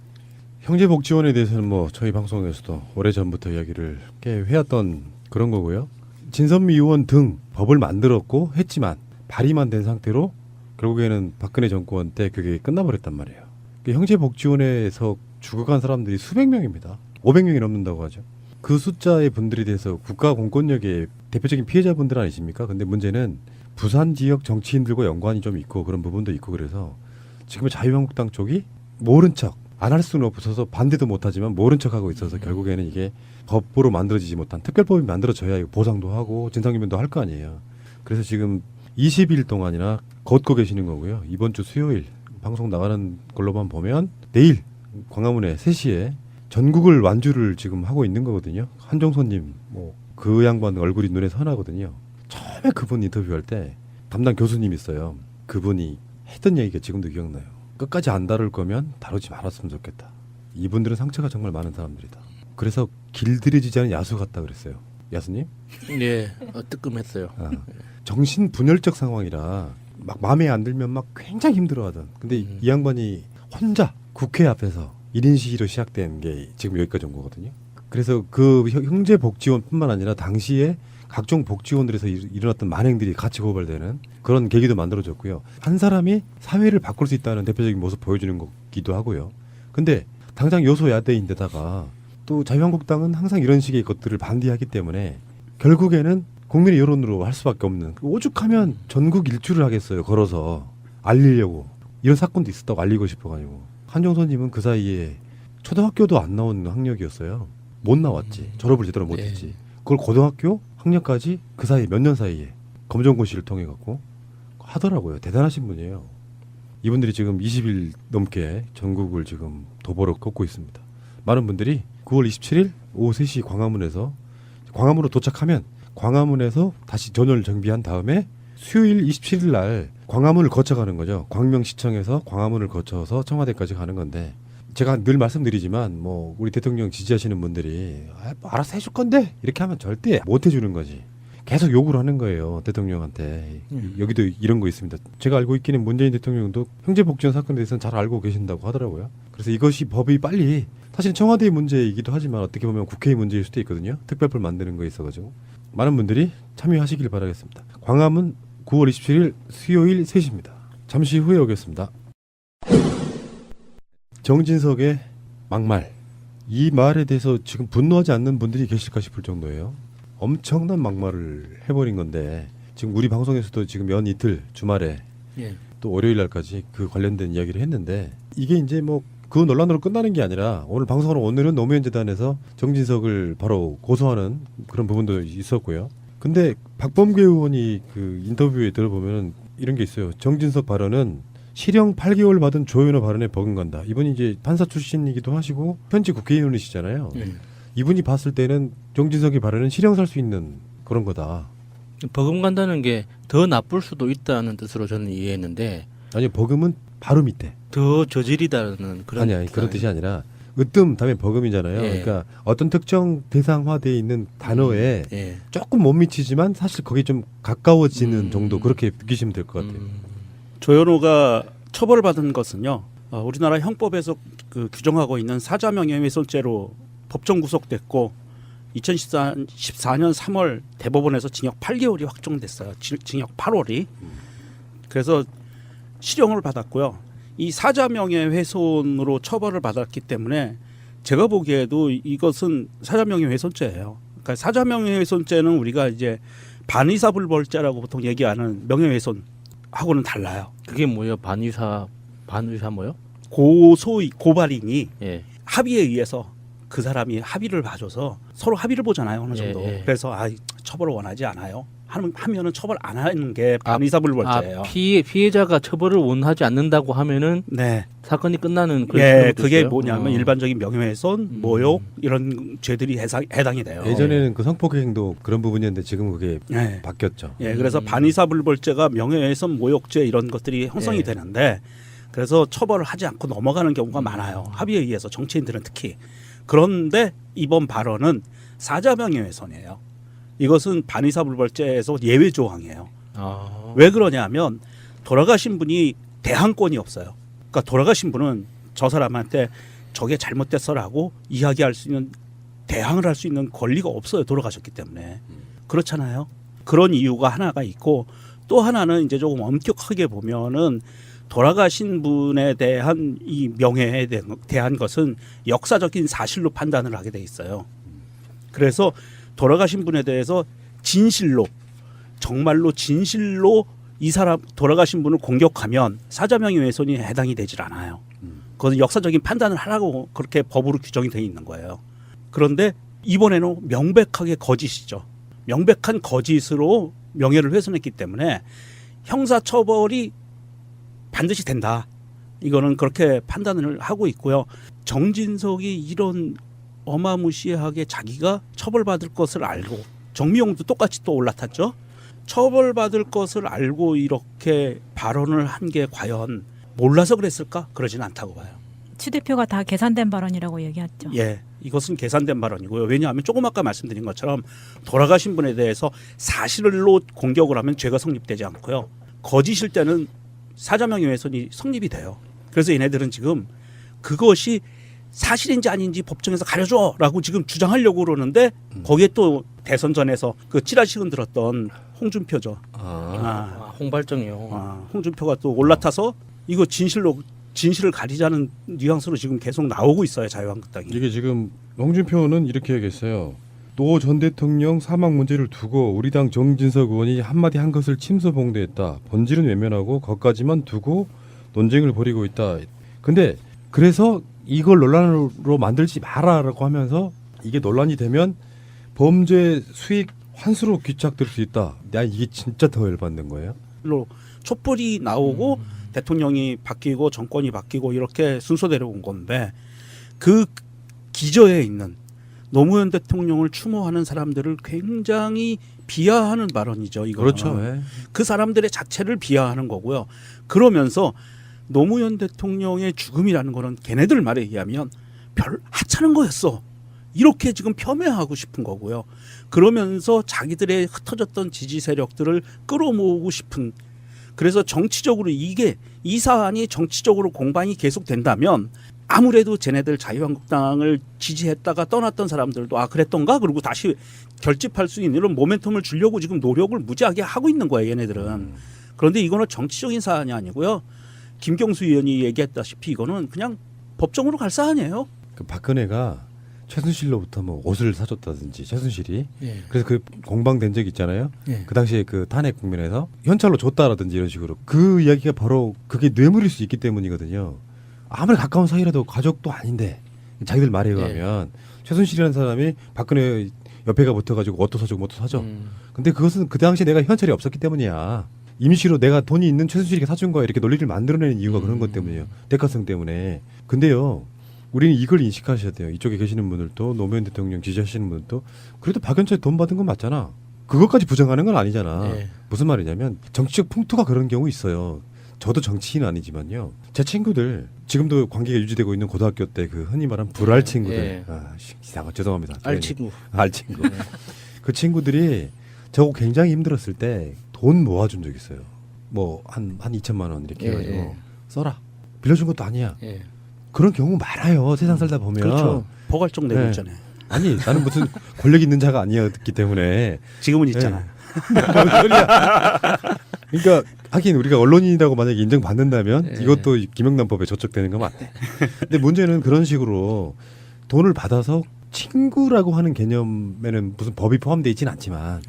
형제복지원에 대해서는 뭐 저희 방송에서도 오래전부터 이야기를 꽤 해왔던 그런 거고요. 진선미 의원 등 법을 만들었고 했지만 발의만 된 상태로 결국에는 박근혜 정권 때 그게 끝나버렸단 말이에요. 형제복지원에서 죽어간 사람들이 수백 명입니다. 500명이 넘는다고 하죠. 그 숫자의 분들에 대해서 국가 공권력의 대표적인 피해자분들 아니십니까? 근데 문제는 부산 지역 정치인들과 연관이 좀 있고 그런 부분도 있고 그래서 지금 자유한국당 쪽이 모른 척, 안 할 수는 없어서 반대도 못하지만 모른 척하고 있어서 결국에는 이게 법으로 만들어지지 못한 특별법이 만들어져야 이거 보상도 하고 진상규명도 할 거 아니에요. 그래서 지금 20일 동안이나 걷고 계시는 거고요. 이번 주 수요일 방송 나가는 걸로만 보면 내일 광화문에 3시에 전국을 완주를 지금 하고 있는 거거든요. 한종선님 뭐 그 양반 얼굴이 눈에 선하거든요. 처음에 그분 인터뷰할 때 담당 교수님 있어요. 그분이 했던 얘기가 지금도 기억나요. 끝까지 안 다룰 거면 다루지 말았으면 좋겠다. 이분들은 상처가 정말 많은 사람들이다. 그래서 길들여지지 않은 야수 같다 그랬어요. 야수님? 예, 뜨끔했어요. 정신 분열적 상황이라 막 마음에 안 들면 막 굉장히 힘들어하던. 근데 이 양반이 혼자 국회 앞에서 1인 시위로 시작된 게 지금 여기까지 온 거거든요. 그래서 그 형제복지원뿐만 아니라 당시에 각종 복지원들에서 일어났던 만행들이 같이 고발되는 그런 계기도 만들어졌고요. 한 사람이 사회를 바꿀 수 있다는 대표적인 모습 보여주는 거기도 하고요. 근데 당장 여소야대인데다가 또 자유한국당은 항상 이런 식의 것들을 반대하기 때문에 결국에는 국민의 여론으로 할 수밖에 없는, 오죽하면 전국 일주를 하겠어요. 걸어서 알리려고. 이런 사건도 있었다고 알리고 싶어가지고. 한종선님은 그 사이에 초등학교도 안 나온 학력이었어요. 못 나왔지. 졸업을 제대로 못했지. 그걸 고등학교 학력까지 그 사이 몇 년 사이에 검정고시를 통해 갖고 하더라고요. 대단하신 분이에요. 이분들이 지금 20일 넘게 전국을 지금 도보로 걷고 있습니다. 많은 분들이 9월 27일 오후 3시 광화문으로 도착하면 광화문에서 다시 전열을 정비한 다음에 수요일 27일 날 광화문을 거쳐가는 거죠. 광명시청에서 광화문을 거쳐서 청와대까지 가는 건데, 제가 늘 말씀드리지만 뭐 우리 대통령 지지하시는 분들이 알아서 해줄 건데 이렇게 하면 절대 못 해주는 거지. 계속 욕을 하는 거예요, 대통령한테. 여기도 이런 거 있습니다. 제가 알고 있기는 문재인 대통령도 형제복지원 사건에 대해서는 잘 알고 계신다고 하더라고요. 그래서 이것이 법이 빨리, 사실 청와대의 문제이기도 하지만 어떻게 보면 국회의 문제일 수도 있거든요. 특별법 만드는 거에 있어가지고. 많은 분들이 참여하시길 바라겠습니다. 광화문 9월 27일 수요일 3시입니다. 잠시 후에 오겠습니다. 정진석의 막말. 이 말에 대해서 지금 분노하지 않는 분들이 계실까 싶을 정도예요. 엄청난 막말을 해버린 건데, 지금 우리 방송에서도 지금 이틀 주말에 또 월요일 날까지 그 관련된 이야기를 했는데, 이게 이제 뭐 그 논란으로 끝나는 게 아니라 오늘 방송으로 오늘은 노무현 재단에서 정진석을 바로 고소하는 그런 부분도 있었고요. 근데 박범계 의원이 그 인터뷰에 들어보면 이런 게 있어요. 정진석 발언은 실형 8개월 받은 조현호 발언에 버금간다. 이분이 이제 판사 출신이기도 하시고 현직 국회의원이시잖아요. 이분이 봤을 때는 정진석의 발언은 실형 살 수 있는 그런 거다. 버금간다는 게 더 나쁠 수도 있다는 뜻으로 저는 이해했는데, 아니요, 버금은 바로 밑에. 더 저질이다는 그런. 아니 그런 뜻이 아니라 으뜸 다음에 버금이잖아요. 그러니까 어떤 특정 대상화되어 있는 단어에 조금 못 미치지만 사실 거기에 좀 가까워지는 정도, 그렇게 느끼시면 될 것 같아요. 조현호가 처벌받은 것은요, 우리나라 형법에서 그 규정하고 있는 사자명예훼손죄로 법정 구속됐고 2014년 3월 대법원에서 징역 8개월이 확정됐어요. 징역 8월이. 그래서 실형을 받았고요. 이 사자명예훼손으로 처벌을 받았기 때문에 제가 보기에도 이것은 사자명예훼손죄예요. 그러니까 사자명예훼손죄는 우리가 이제 반의사불벌죄라고 보통 얘기하는 명예훼손하고는 달라요. 그게 뭐예요? 반의사 뭐요? 고발인이 예. 합의에 의해서 그 사람이 합의를 봐줘서 서로 합의를 보잖아요. 어느 정도. 예. 그래서 처벌을 원하지 않아요. 하면은 처벌 안 하는 게 반의사불벌죄예요. 피해자가 처벌을 원하지 않는다고 하면은 네. 사건이 끝나는 그런 예, 경우도 그게 있어요? 뭐냐면 일반적인 명예훼손, 모욕 이런 죄들이 해당이 돼요. 예전에는 그 성폭행도 그런 부분이었는데 지금 그게 바뀌었죠. 예, 그래서 반의사불벌죄가 명예훼손, 모욕죄 이런 것들이 형성이 되는데 그래서 처벌을 하지 않고 넘어가는 경우가 많아요. 합의에 의해서 정치인들은 특히. 그런데 이번 발언은 사자명예훼손이에요. 이것은 반의사불벌죄에서 예외 조항이에요. 왜 그러냐면 돌아가신 분이 대항권이 없어요. 그러니까 돌아가신 분은 저 사람한테 저게 잘못됐어라고 이야기할 수 있는 대항을 할 수 있는 권리가 없어요. 돌아가셨기 때문에. 그렇잖아요. 그런 이유가 하나가 있고 또 하나는 이제 조금 엄격하게 보면은 돌아가신 분에 대한 이 명예에 대한 것은 역사적인 사실로 판단을 하게 돼 있어요. 그래서 돌아가신 분에 대해서 진실로 정말로 진실로 이 사람 돌아가신 분을 공격하면 사자명예훼손이 해당이 되질 않아요. 그것은 역사적인 판단을 하라고 그렇게 법으로 규정이 되어 있는 거예요. 그런데 이번에는 명백하게 거짓이죠. 명백한 거짓으로 명예를 훼손했기 때문에 형사처벌이 반드시 된다. 이거는 그렇게 판단을 하고 있고요. 정진석이 이런 어마무시하게 자기가 처벌받을 것을 알고 정미용도 똑같이 또 올라탔죠. 처벌받을 것을 알고 이렇게 발언을 한 게 과연 몰라서 그랬을까? 그러진 않다고 봐요. 추 대표가 다 계산된 발언이라고 얘기했죠. 예, 이것은 계산된 발언이고요. 왜냐하면 조금 아까 말씀드린 것처럼 돌아가신 분에 대해서 사실로 공격을 하면 죄가 성립되지 않고요. 거짓일 때는 사자명예훼손이 성립이 돼요. 그래서 얘네들은 지금 그것이 사실인지 아닌지 법정에서 가려줘라고 지금 주장하려고 그러는데 거기에 또 대선 전에서 그 찌라시 흔들었던 홍준표죠. 홍발정이요. 홍준표가 또 올라타서 이거 진실을 가리자는 뉘앙스로 지금 계속 나오고 있어요. 자유한국당이. 이게 지금 홍준표는 이렇게 얘기했어요. 노 전 대통령 사망 문제를 두고 우리 당 정진석 의원이 한마디 한 것을 침소봉대했다. 본질은 외면하고 거기까지만 두고 논쟁을 벌이고 있다. 근데 그래서 이걸 논란으로 만들지 마라라고 하면서 이게 논란이 되면 범죄 수익 환수로 귀착될 수 있다. 나 이게 진짜 더 열받는 거예요. 촛불이 나오고 대통령이 바뀌고 정권이 바뀌고 이렇게 순서대로 온 건데 그 기저에 있는 노무현 대통령을 추모하는 사람들을 굉장히 비하하는 발언이죠. 이거는. 그렇죠. 네. 그 사람들의 자체를 비하하는 거고요. 그러면서 노무현 대통령의 죽음이라는 거는 걔네들 말에 의하면 별 하찮은 거였어. 이렇게 지금 폄훼하고 싶은 거고요. 그러면서 자기들의 흩어졌던 지지 세력들을 끌어모으고 싶은, 그래서 정치적으로 이 사안이 정치적으로 공방이 계속된다면 아무래도 쟤네들 자유한국당을 지지했다가 떠났던 사람들도 그랬던가 그러고 다시 결집할 수 있는 이런 모멘텀을 주려고 지금 노력을 무지하게 하고 있는 거예요. 얘네들은. 그런데 이거는 정치적인 사안이 아니고요. 김경수 의원이 얘기했다시피 이거는 그냥 법정으로 갈 사안이에요. 그 박근혜가 최순실로부터 뭐 옷을 사줬다든지 최순실이 예. 그래서 그 공방된 적 있잖아요. 예. 그 당시에 그 탄핵 국면에서 현찰로 줬다라든지 이런 식으로 그 이야기가 바로 그게 뇌물일 수 있기 때문이거든요. 아무리 가까운 사이라도 가족도 아닌데 자기들 말에 의하면 최순실이라는 사람이 박근혜 옆에가 붙어가지고 옷도 사주고 뭐도 사줘. 근데 그것은 그 당시에 내가 현찰이 없었기 때문이야. 임시로 내가 돈이 있는 최순실이가 사준 거야. 이렇게 논리를 만들어내는 이유가 그런 것 때문이에요. 대가성 때문에. 근데요. 우리는 이걸 인식하셔야 돼요. 이쪽에 계시는 분들도 노무현 대통령 지지하시는 분들도 그래도 박연차에 돈 받은 건 맞잖아. 그것까지 부정하는 건 아니잖아. 네. 무슨 말이냐면 정치적 풍토가 그런 경우 있어요. 저도 정치인은 아니지만요. 제 친구들 지금도 관계가 유지되고 있는 고등학교 때 그 흔히 말하는 불알 친구들. 이상한 죄송합니다. 알친구. 알친구. 그 친구들이 저거 굉장히 힘들었을 때 돈 모아준 적 있어요. 뭐 한 2천만 원 이렇게 해가지고 써라. 빌려준 것도 아니야. 그런 경우 많아요. 세상 살다 보면. 그렇죠. 포괄적 내고 있잖아요. 아니 나는 무슨 권력 있는 자가 아니었기 때문에. 지금은 있잖아. 뭔 소리야. 그러니까 하긴 우리가 언론인이라고 만약에 인정받는다면 이것도 김영란법에 저촉되는 거 맞대. 근데 문제는 그런 식으로 돈을 받아서 친구라고 하는 개념에는 무슨 법이 포함되어 있지는 않지만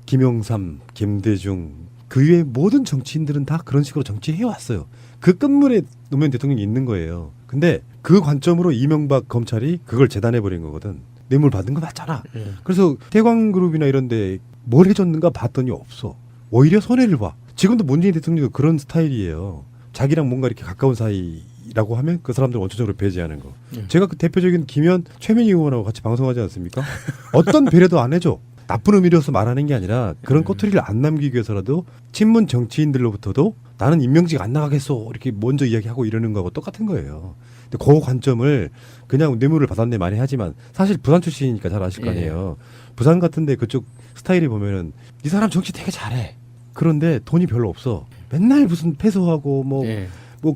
김영삼, 김대중 그 외의 모든 정치인들은 다 그런 식으로 정치해 왔어요. 그 끝물에 노무현 대통령이 있는 거예요. 근데 그 관점으로 이명박 검찰이 그걸 재단해 버린 거거든. 뇌물 받은 거 맞잖아. 그래서 태광그룹이나 이런 데 뭘 해줬는가 봤더니 없어. 오히려 손해를 봐. 지금도 문재인 대통령도 그런 스타일이에요. 자기랑 뭔가 이렇게 가까운 사이라고 하면 그 사람들 원초적으로 배제하는 거. 제가 그 대표적인 김현 최민희 의원하고 같이 방송하지 않습니까? 어떤 배려도 안 해줘. 나쁜 의미로서 말하는 게 아니라 그런 꼬투리를 안 남기기 위해서라도 친문 정치인들로부터도 나는 임명직 안 나가겠어 이렇게 먼저 이야기하고 이러는 거하고 똑같은 거예요. 근데 그 관점을 그냥 뇌물을 받았네 많이 하지만 사실 부산 출신이니까 잘 아실 거 아니에요. 부산 같은데 그쪽 스타일이 보면은 이 사람 정치 되게 잘해. 그런데 돈이 별로 없어. 맨날 무슨 패소하고 뭐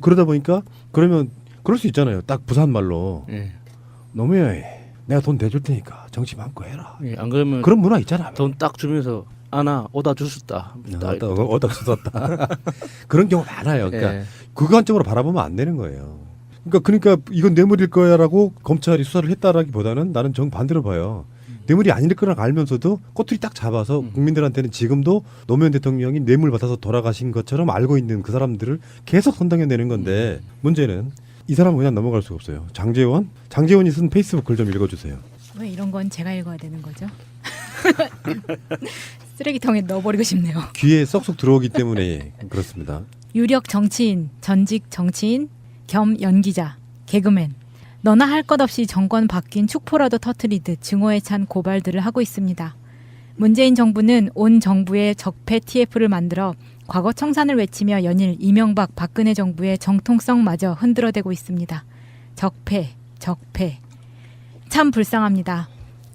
그러다 보니까 그러면 그럴 수 있잖아요. 딱 부산 말로 노무현이 내가 돈 대줄 테니까 정치 마음껏 해라. 안 그러면 그런 문화 있잖아. 돈 딱 주면서 아나 오다 주셨다. 오다 주셨다. 그런 경우 많아요. 그러니까 그 관점으로 바라보면 안 되는 거예요. 그러니까 이건 뇌물일 거야라고 검찰이 수사를 했다라기보다는 나는 정반대로 봐요. 뇌물이 아닐 거라 알면서도 꼬투리 딱 잡아서 국민들한테는 지금도 노무현 대통령이 뇌물 받아서 돌아가신 것처럼 알고 있는 그 사람들을 계속 선당해내는 건데 문제는 이 사람은 그냥 넘어갈 수가 없어요. 장제원이 쓴 페이스북 글 좀 읽어주세요. 왜 이런 건 제가 읽어야 되는 거죠? 쓰레기통에 넣어버리고 싶네요. 귀에 쏙쏙 들어오기 때문에 그렇습니다. 유력 정치인, 전직 정치인, 겸 연기자, 개그맨. 너나 할 것 없이 정권 바뀐 축포라도 터트리듯 증오에 찬 고발들을 하고 있습니다. 문재인 정부는 온 정부의 적폐 TF를 만들어 과거 청산을 외치며 연일 이명박 박근혜 정부의 정통성마저 흔들어대고 있습니다. 적폐. 참 불쌍합니다.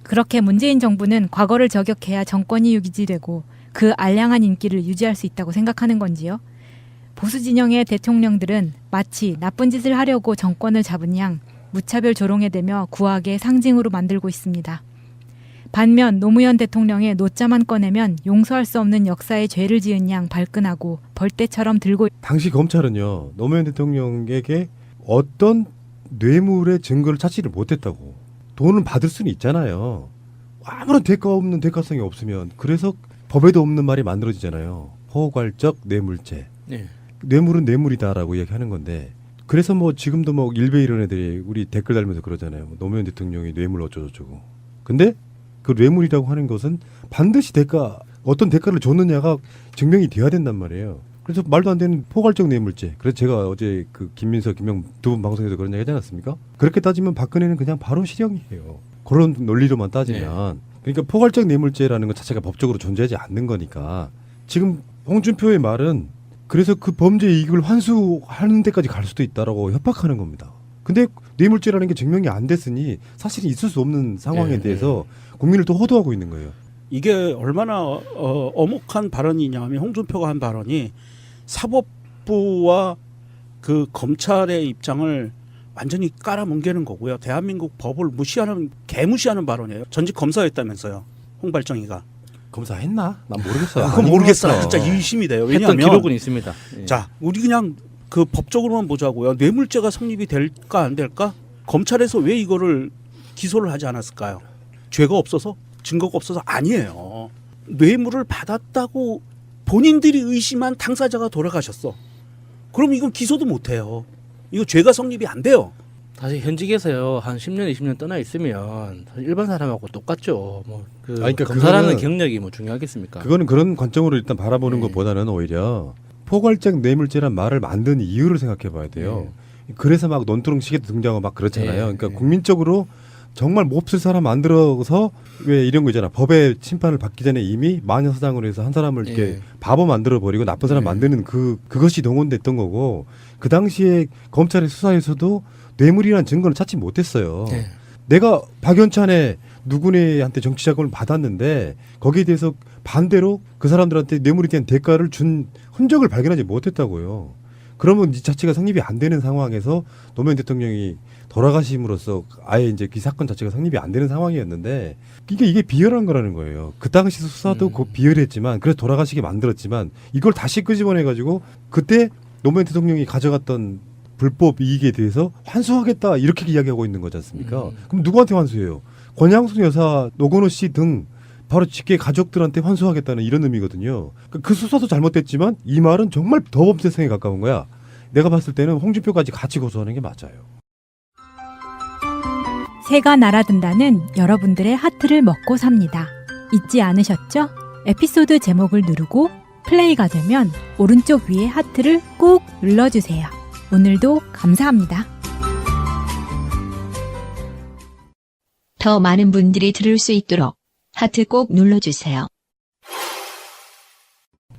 그렇게 문재인 정부는 과거를 저격해야 정권이 유지되고 그 알량한 인기를 유지할 수 있다고 생각하는 건지요? 보수 진영의 대통령들은 마치 나쁜 짓을 하려고 정권을 잡은 양 무차별 조롱에 대며 구악의 상징으로 만들고 있습니다. 반면 노무현 대통령의 노자만 꺼내면 용서할 수 없는 역사의 죄를 지은 양 발끈하고 벌떼처럼 들고 당시 검찰은요. 노무현 대통령에게 어떤 뇌물의 증거를 찾지를 못했다고. 돈을 받을 수는 있잖아요. 아무런 대가 없는 대가성이 없으면. 그래서 법에도 없는 말이 만들어지잖아요. 포괄적 뇌물죄. 뇌물은 뇌물이다라고 이야기하는 건데 그래서 뭐 지금도 뭐 일베 이런 애들이 우리 댓글 달면서 그러잖아요. 노무현 대통령이 뇌물 어쩌고저쩌고. 근데 그 뇌물이라고 하는 것은 반드시 어떤 대가를 줬느냐가 증명이 돼야 된단 말이에요. 그래서 말도 안 되는 포괄적 뇌물죄. 그래서 제가 어제 그 김민석, 김영 두 분 방송에서 그런 얘기 하지 않았습니까? 그렇게 따지면 박근혜는 그냥 바로 실형이에요. 그런 논리로만 따지면. 그러니까 포괄적 뇌물죄라는 것 자체가 법적으로 존재하지 않는 거니까 지금 홍준표의 말은 그래서 그 범죄 이익을 환수하는 데까지 갈 수도 있다라고 협박하는 겁니다. 근데 뇌물죄라는 게 증명이 안 됐으니 사실은 있을 수 없는 상황에 대해서 국민을 또 호도하고 있는 거예요. 이게 얼마나 엄혹한 발언이냐면 홍준표가 한 발언이 사법부와 그 검찰의 입장을 완전히 깔아뭉개는 거고요. 대한민국 법을 개무시하는 발언이에요. 전직 검사였다면서요. 홍발정이가. 검사했나? 난 모르겠어요. 그건 모르겠어요. 진짜 의심이 돼요. 왜냐하면 했던 기록은 있습니다. 자, 우리 그냥 그 법적으로만 보자고요. 뇌물죄가 성립이 될까 안 될까? 검찰에서 왜 이거를 기소를 하지 않았을까요? 죄가 없어서? 증거가 없어서? 아니에요. 뇌물을 받았다고 본인들이 의심한 당사자가 돌아가셨어. 그럼 이건 기소도 못해요. 이거 죄가 성립이 안 돼요. 사실 현직에서요 한 10년, 20년 떠나 있으면 일반 사람하고 똑같죠. 그러니까 검사라는 경력이 뭐 중요하겠습니까? 그거는 그런 관점으로 일단 바라보는 것보다는 오히려 포괄적 뇌물죄란 말을 만든 이유를 생각해봐야 돼요. 그래서 막 논두렁식에도 등장하고 막 그렇잖아요. 그러니까 국민적으로 정말 몹쓸 사람 만들어서 왜 이런 거 있잖아. 법의 심판을 받기 전에 이미 마녀사냥으로 해서 한 사람을 이렇게 바보 만들어 버리고 나쁜 사람 만드는 그것이 동원됐던 거고 그 당시에 검찰의 수사에서도 뇌물이라는 증거를 찾지 못했어요. 내가 박연찬의 누구네한테 정치 자금을 받았는데 거기에 대해서 반대로 그 사람들한테 뇌물에 대한 대가를 준 흔적을 발견하지 못했다고요. 그러면 이 자체가 성립이 안 되는 상황에서 노무현 대통령이 돌아가심으로써 아예 이제 이 사건 자체가 성립이 안 되는 상황이었는데 이게 비열한 거라는 거예요. 그 당시 수사도 비열했지만 그래서 돌아가시게 만들었지만 이걸 다시 끄집어내 가지고 그때 노무현 대통령이 가져갔던 불법 이익에 대해서 환수하겠다 이렇게 이야기하고 있는 거지 않습니까? 그럼 누구한테 환수해요? 권양숙 여사, 노건호 씨 등 바로 직계 가족들한테 환수하겠다는 이런 의미거든요. 그 수사도 잘못됐지만 이 말은 정말 더 범죄성에 가까운 거야. 내가 봤을 때는 홍준표까지 같이 고소하는 게 맞아요. 새가 날아든다는 여러분들의 하트를 먹고 삽니다. 잊지 않으셨죠? 에피소드 제목을 누르고 플레이가 되면 오른쪽 위에 하트를 꾹 눌러주세요. 오늘도 감사합니다. 더 많은 분들이 들을 수 있도록 하트 꼭 눌러주세요.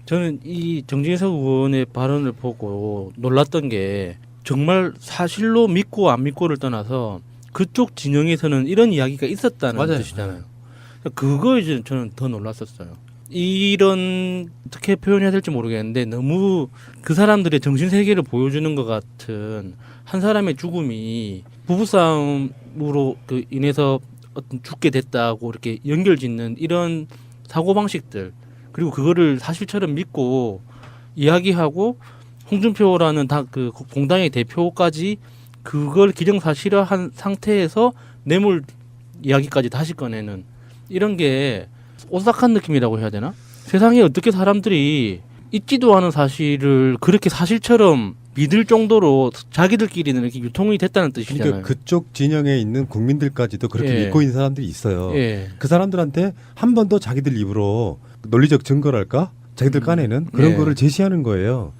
저는 이 정진석 의원의 발언을 보고 놀랐던 게 정말 사실로 믿고 안 믿고를 떠나서 그쪽 진영에서는 이런 이야기가 있었다는 맞아요. 뜻이잖아요. 그거 이제 저는 더 놀랐었어요. 이런 어떻게 표현해야 될지 모르겠는데 너무 그 사람들의 정신 세계를 보여주는 것 같은 한 사람의 죽음이 부부싸움으로 인해서 어떤 죽게 됐다고 이렇게 연결짓는 이런 사고 방식들, 그리고 그거를 사실처럼 믿고 이야기하고 홍준표라는 그 공당의 대표까지 그걸 기정사실화한 상태에서 뇌물 이야기까지 다시 꺼내는 이런 게 오싹한 느낌이라고 해야 되나? 세상에 어떻게 사람들이 있지도 않은 사실을 그렇게 사실처럼 믿을 정도로 자기들끼리는 이렇게 유통이 됐다는 뜻이잖아요. 그러니까 그쪽 진영에 있는 국민들까지도 그렇게 예. 믿고 있는 사람들이 있어요. 예. 그 사람들한테 한 번 더 자기들 입으로 논리적 증거랄까? 자기들 까내는 그런 예. 거를 제시하는 거예요.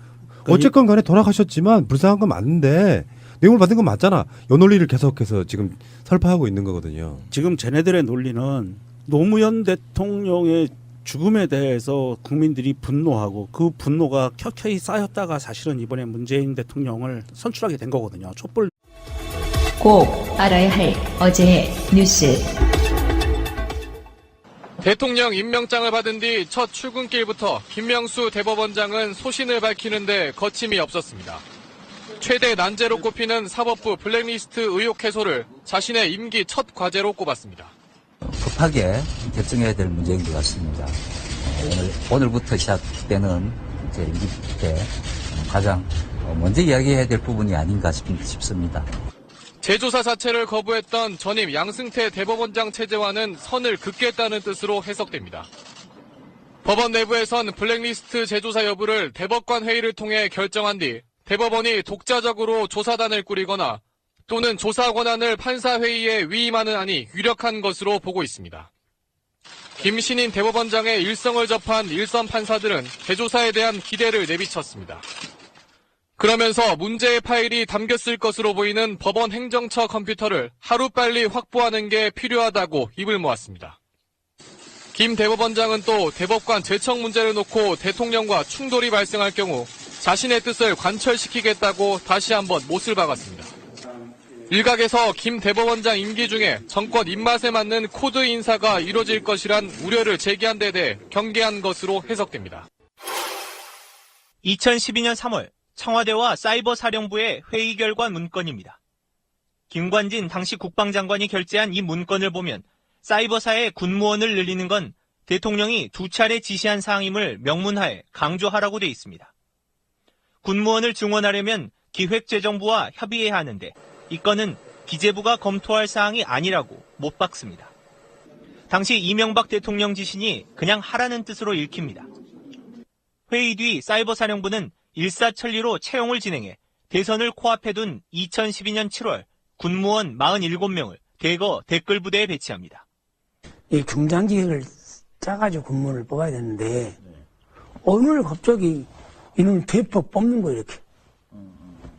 어쨌건 간에 돌아가셨지만 불쌍한 건 맞는데 뇌물 받은 건 맞잖아. 요 논리를 계속해서 지금 설파하고 있는 거거든요. 지금 쟤네들의 논리는 노무현 대통령의 죽음에 대해서 국민들이 분노하고 그 분노가 켜켜이 쌓였다가 사실은 이번에 문재인 대통령을 선출하게 된 거거든요. 촛불 꼭 알아야 할 어제의 뉴스. 대통령 임명장을 받은 뒤 첫 출근길부터 김명수 대법원장은 소신을 밝히는데 거침이 없었습니다. 최대 난제로 꼽히는 사법부 블랙리스트 의혹 해소를 자신의 임기 첫 과제로 꼽았습니다. 급하게 결정해야 될 문제인 것 같습니다. 오늘부터 시작되는 이제 임기 때 가장 먼저 이야기해야 될 부분이 아닌가 싶습니다. 재조사 자체를 거부했던 전임 양승태 대법원장 체제와는 선을 긋겠다는 뜻으로 해석됩니다. 법원 내부에선 블랙리스트 재조사 여부를 대법관 회의를 통해 결정한 뒤 대법원이 독자적으로 조사단을 꾸리거나 또는 조사 권한을 판사회의에 위임하는 안이 유력한 것으로 보고 있습니다. 김신인 대법원장의 일성을 접한 일선 판사들은 재조사에 대한 기대를 내비쳤습니다. 그러면서 문제의 파일이 담겼을 것으로 보이는 법원 행정처 컴퓨터를 하루빨리 확보하는 게 필요하다고 입을 모았습니다. 김 대법원장은 또 대법관 제청 문제를 놓고 대통령과 충돌이 발생할 경우 자신의 뜻을 관철시키겠다고 다시 한번 못을 박았습니다. 일각에서 김 대법원장 임기 중에 정권 입맛에 맞는 코드 인사가 이뤄질 것이란 우려를 제기한 데 대해 경계한 것으로 해석됩니다. 2012년 3월 청와대와 사이버사령부의 회의 결과 문건입니다. 김관진 당시 국방장관이 결재한 이 문건을 보면 사이버사의 군무원을 늘리는 건 대통령이 2차례 지시한 사항임을 명문하에 강조하라고 돼 있습니다. 군무원을 증원하려면 기획재정부와 협의해야 하는데 이 건은 기재부가 검토할 사항이 아니라고 못 박습니다. 당시 이명박 대통령 지신이 그냥 하라는 뜻으로 읽힙니다. 회의 뒤 사이버사령부는 일사천리로 채용을 진행해 대선을 코앞에 둔 2012년 7월 군무원 47명을 대거 댓글부대에 배치합니다. 이 중장기획을 짜가지고 군무원을 뽑아야 되는데 오늘 갑자기 이놈 대폭 뽑는 거 이렇게.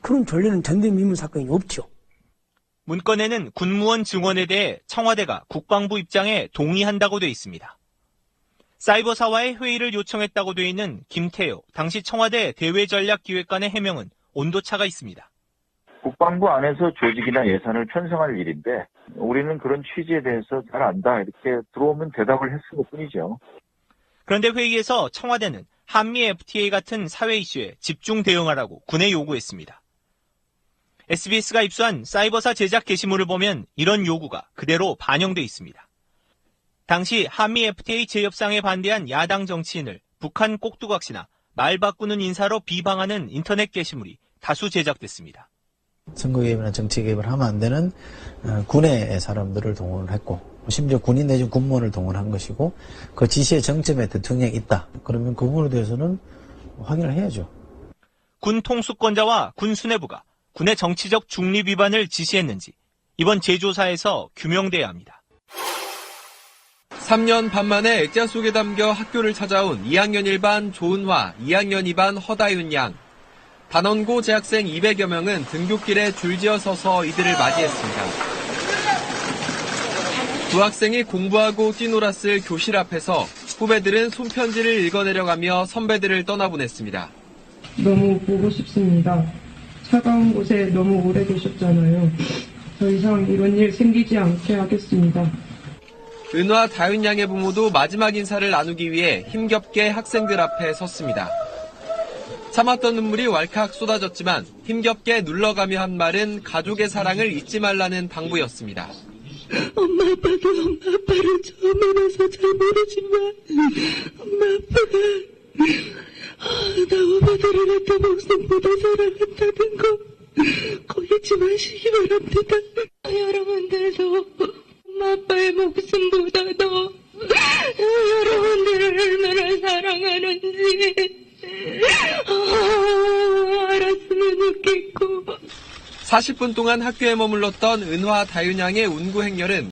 그런 전례는 전대미문 사건이 없죠. 문건에는 군무원 증원에 대해 청와대가 국방부 입장에 동의한다고 돼 있습니다. 사이버사와의 회의를 요청했다고 돼 있는 김태효 당시 청와대 대외전략기획관의 해명은 온도차가 있습니다. 국방부 안에서 조직이나 예산을 편성할 일인데 우리는 그런 취지에 대해서 잘 안다 이렇게 들어오면 대답을 했을 것뿐이죠. 그런데 회의에서 청와대는 한미 FTA 같은 사회 이슈에 집중 대응하라고 군에 요구했습니다. SBS가 입수한 사이버사 제작 게시물을 보면 이런 요구가 그대로 반영돼 있습니다. 당시 한미 FTA 재협상에 반대한 야당 정치인을 북한 꼭두각시나 말 바꾸는 인사로 비방하는 인터넷 게시물이 다수 제작됐습니다. 선거 개입이나 정치 개입을 하면 안 되는 군의 사람들을 동원을 했고 심지어 군인 내지 군무원을 동원한 것이고 그 지시의 정점에 대통령이 있다. 그러면 그 부분에 대해서는 확인을 해야죠. 군 통수권자와 군 수뇌부가 군의 정치적 중립 위반을 지시했는지 이번 재조사에서 규명돼야 합니다. 3년 반 만에 액자 속에 담겨 학교를 찾아온 2학년 1반 조은화, 2학년 2반 허다윤 양. 단원고 재학생 200여 명은 등굣길에 줄지어 서서 이들을 맞이했습니다. 두 학생이 공부하고 뛰놀았을 교실 앞에서 후배들은 손편지를 읽어내려가며 선배들을 떠나보냈습니다. 너무 보고 싶습니다. 차가운 곳에 너무 오래 계셨잖아요. 더 이상 이런 일 생기지 않게 하겠습니다. 은화, 다윤 양의 부모도 마지막 인사를 나누기 위해 힘겹게 학생들 앞에 섰습니다. 참았던 눈물이 왈칵 쏟아졌지만 힘겹게 눌러가며 한 말은 가족의 사랑을 잊지 말라는 당부였습니다. 엄마 아빠도 엄마 아빠를 처음 만나서 잘 모르지만 엄마 아빠가 나 오빠들한테 목숨보다 사랑한다는 거 꼭 잊지 마시기 바랍니다. 여러분들도 엄마 아빠의 목숨보다도 여러분들을 얼마나 사랑하는지 알았으면 좋겠고 40분 동안 학교에 머물렀던 은화, 다윤 양의 운구 행렬은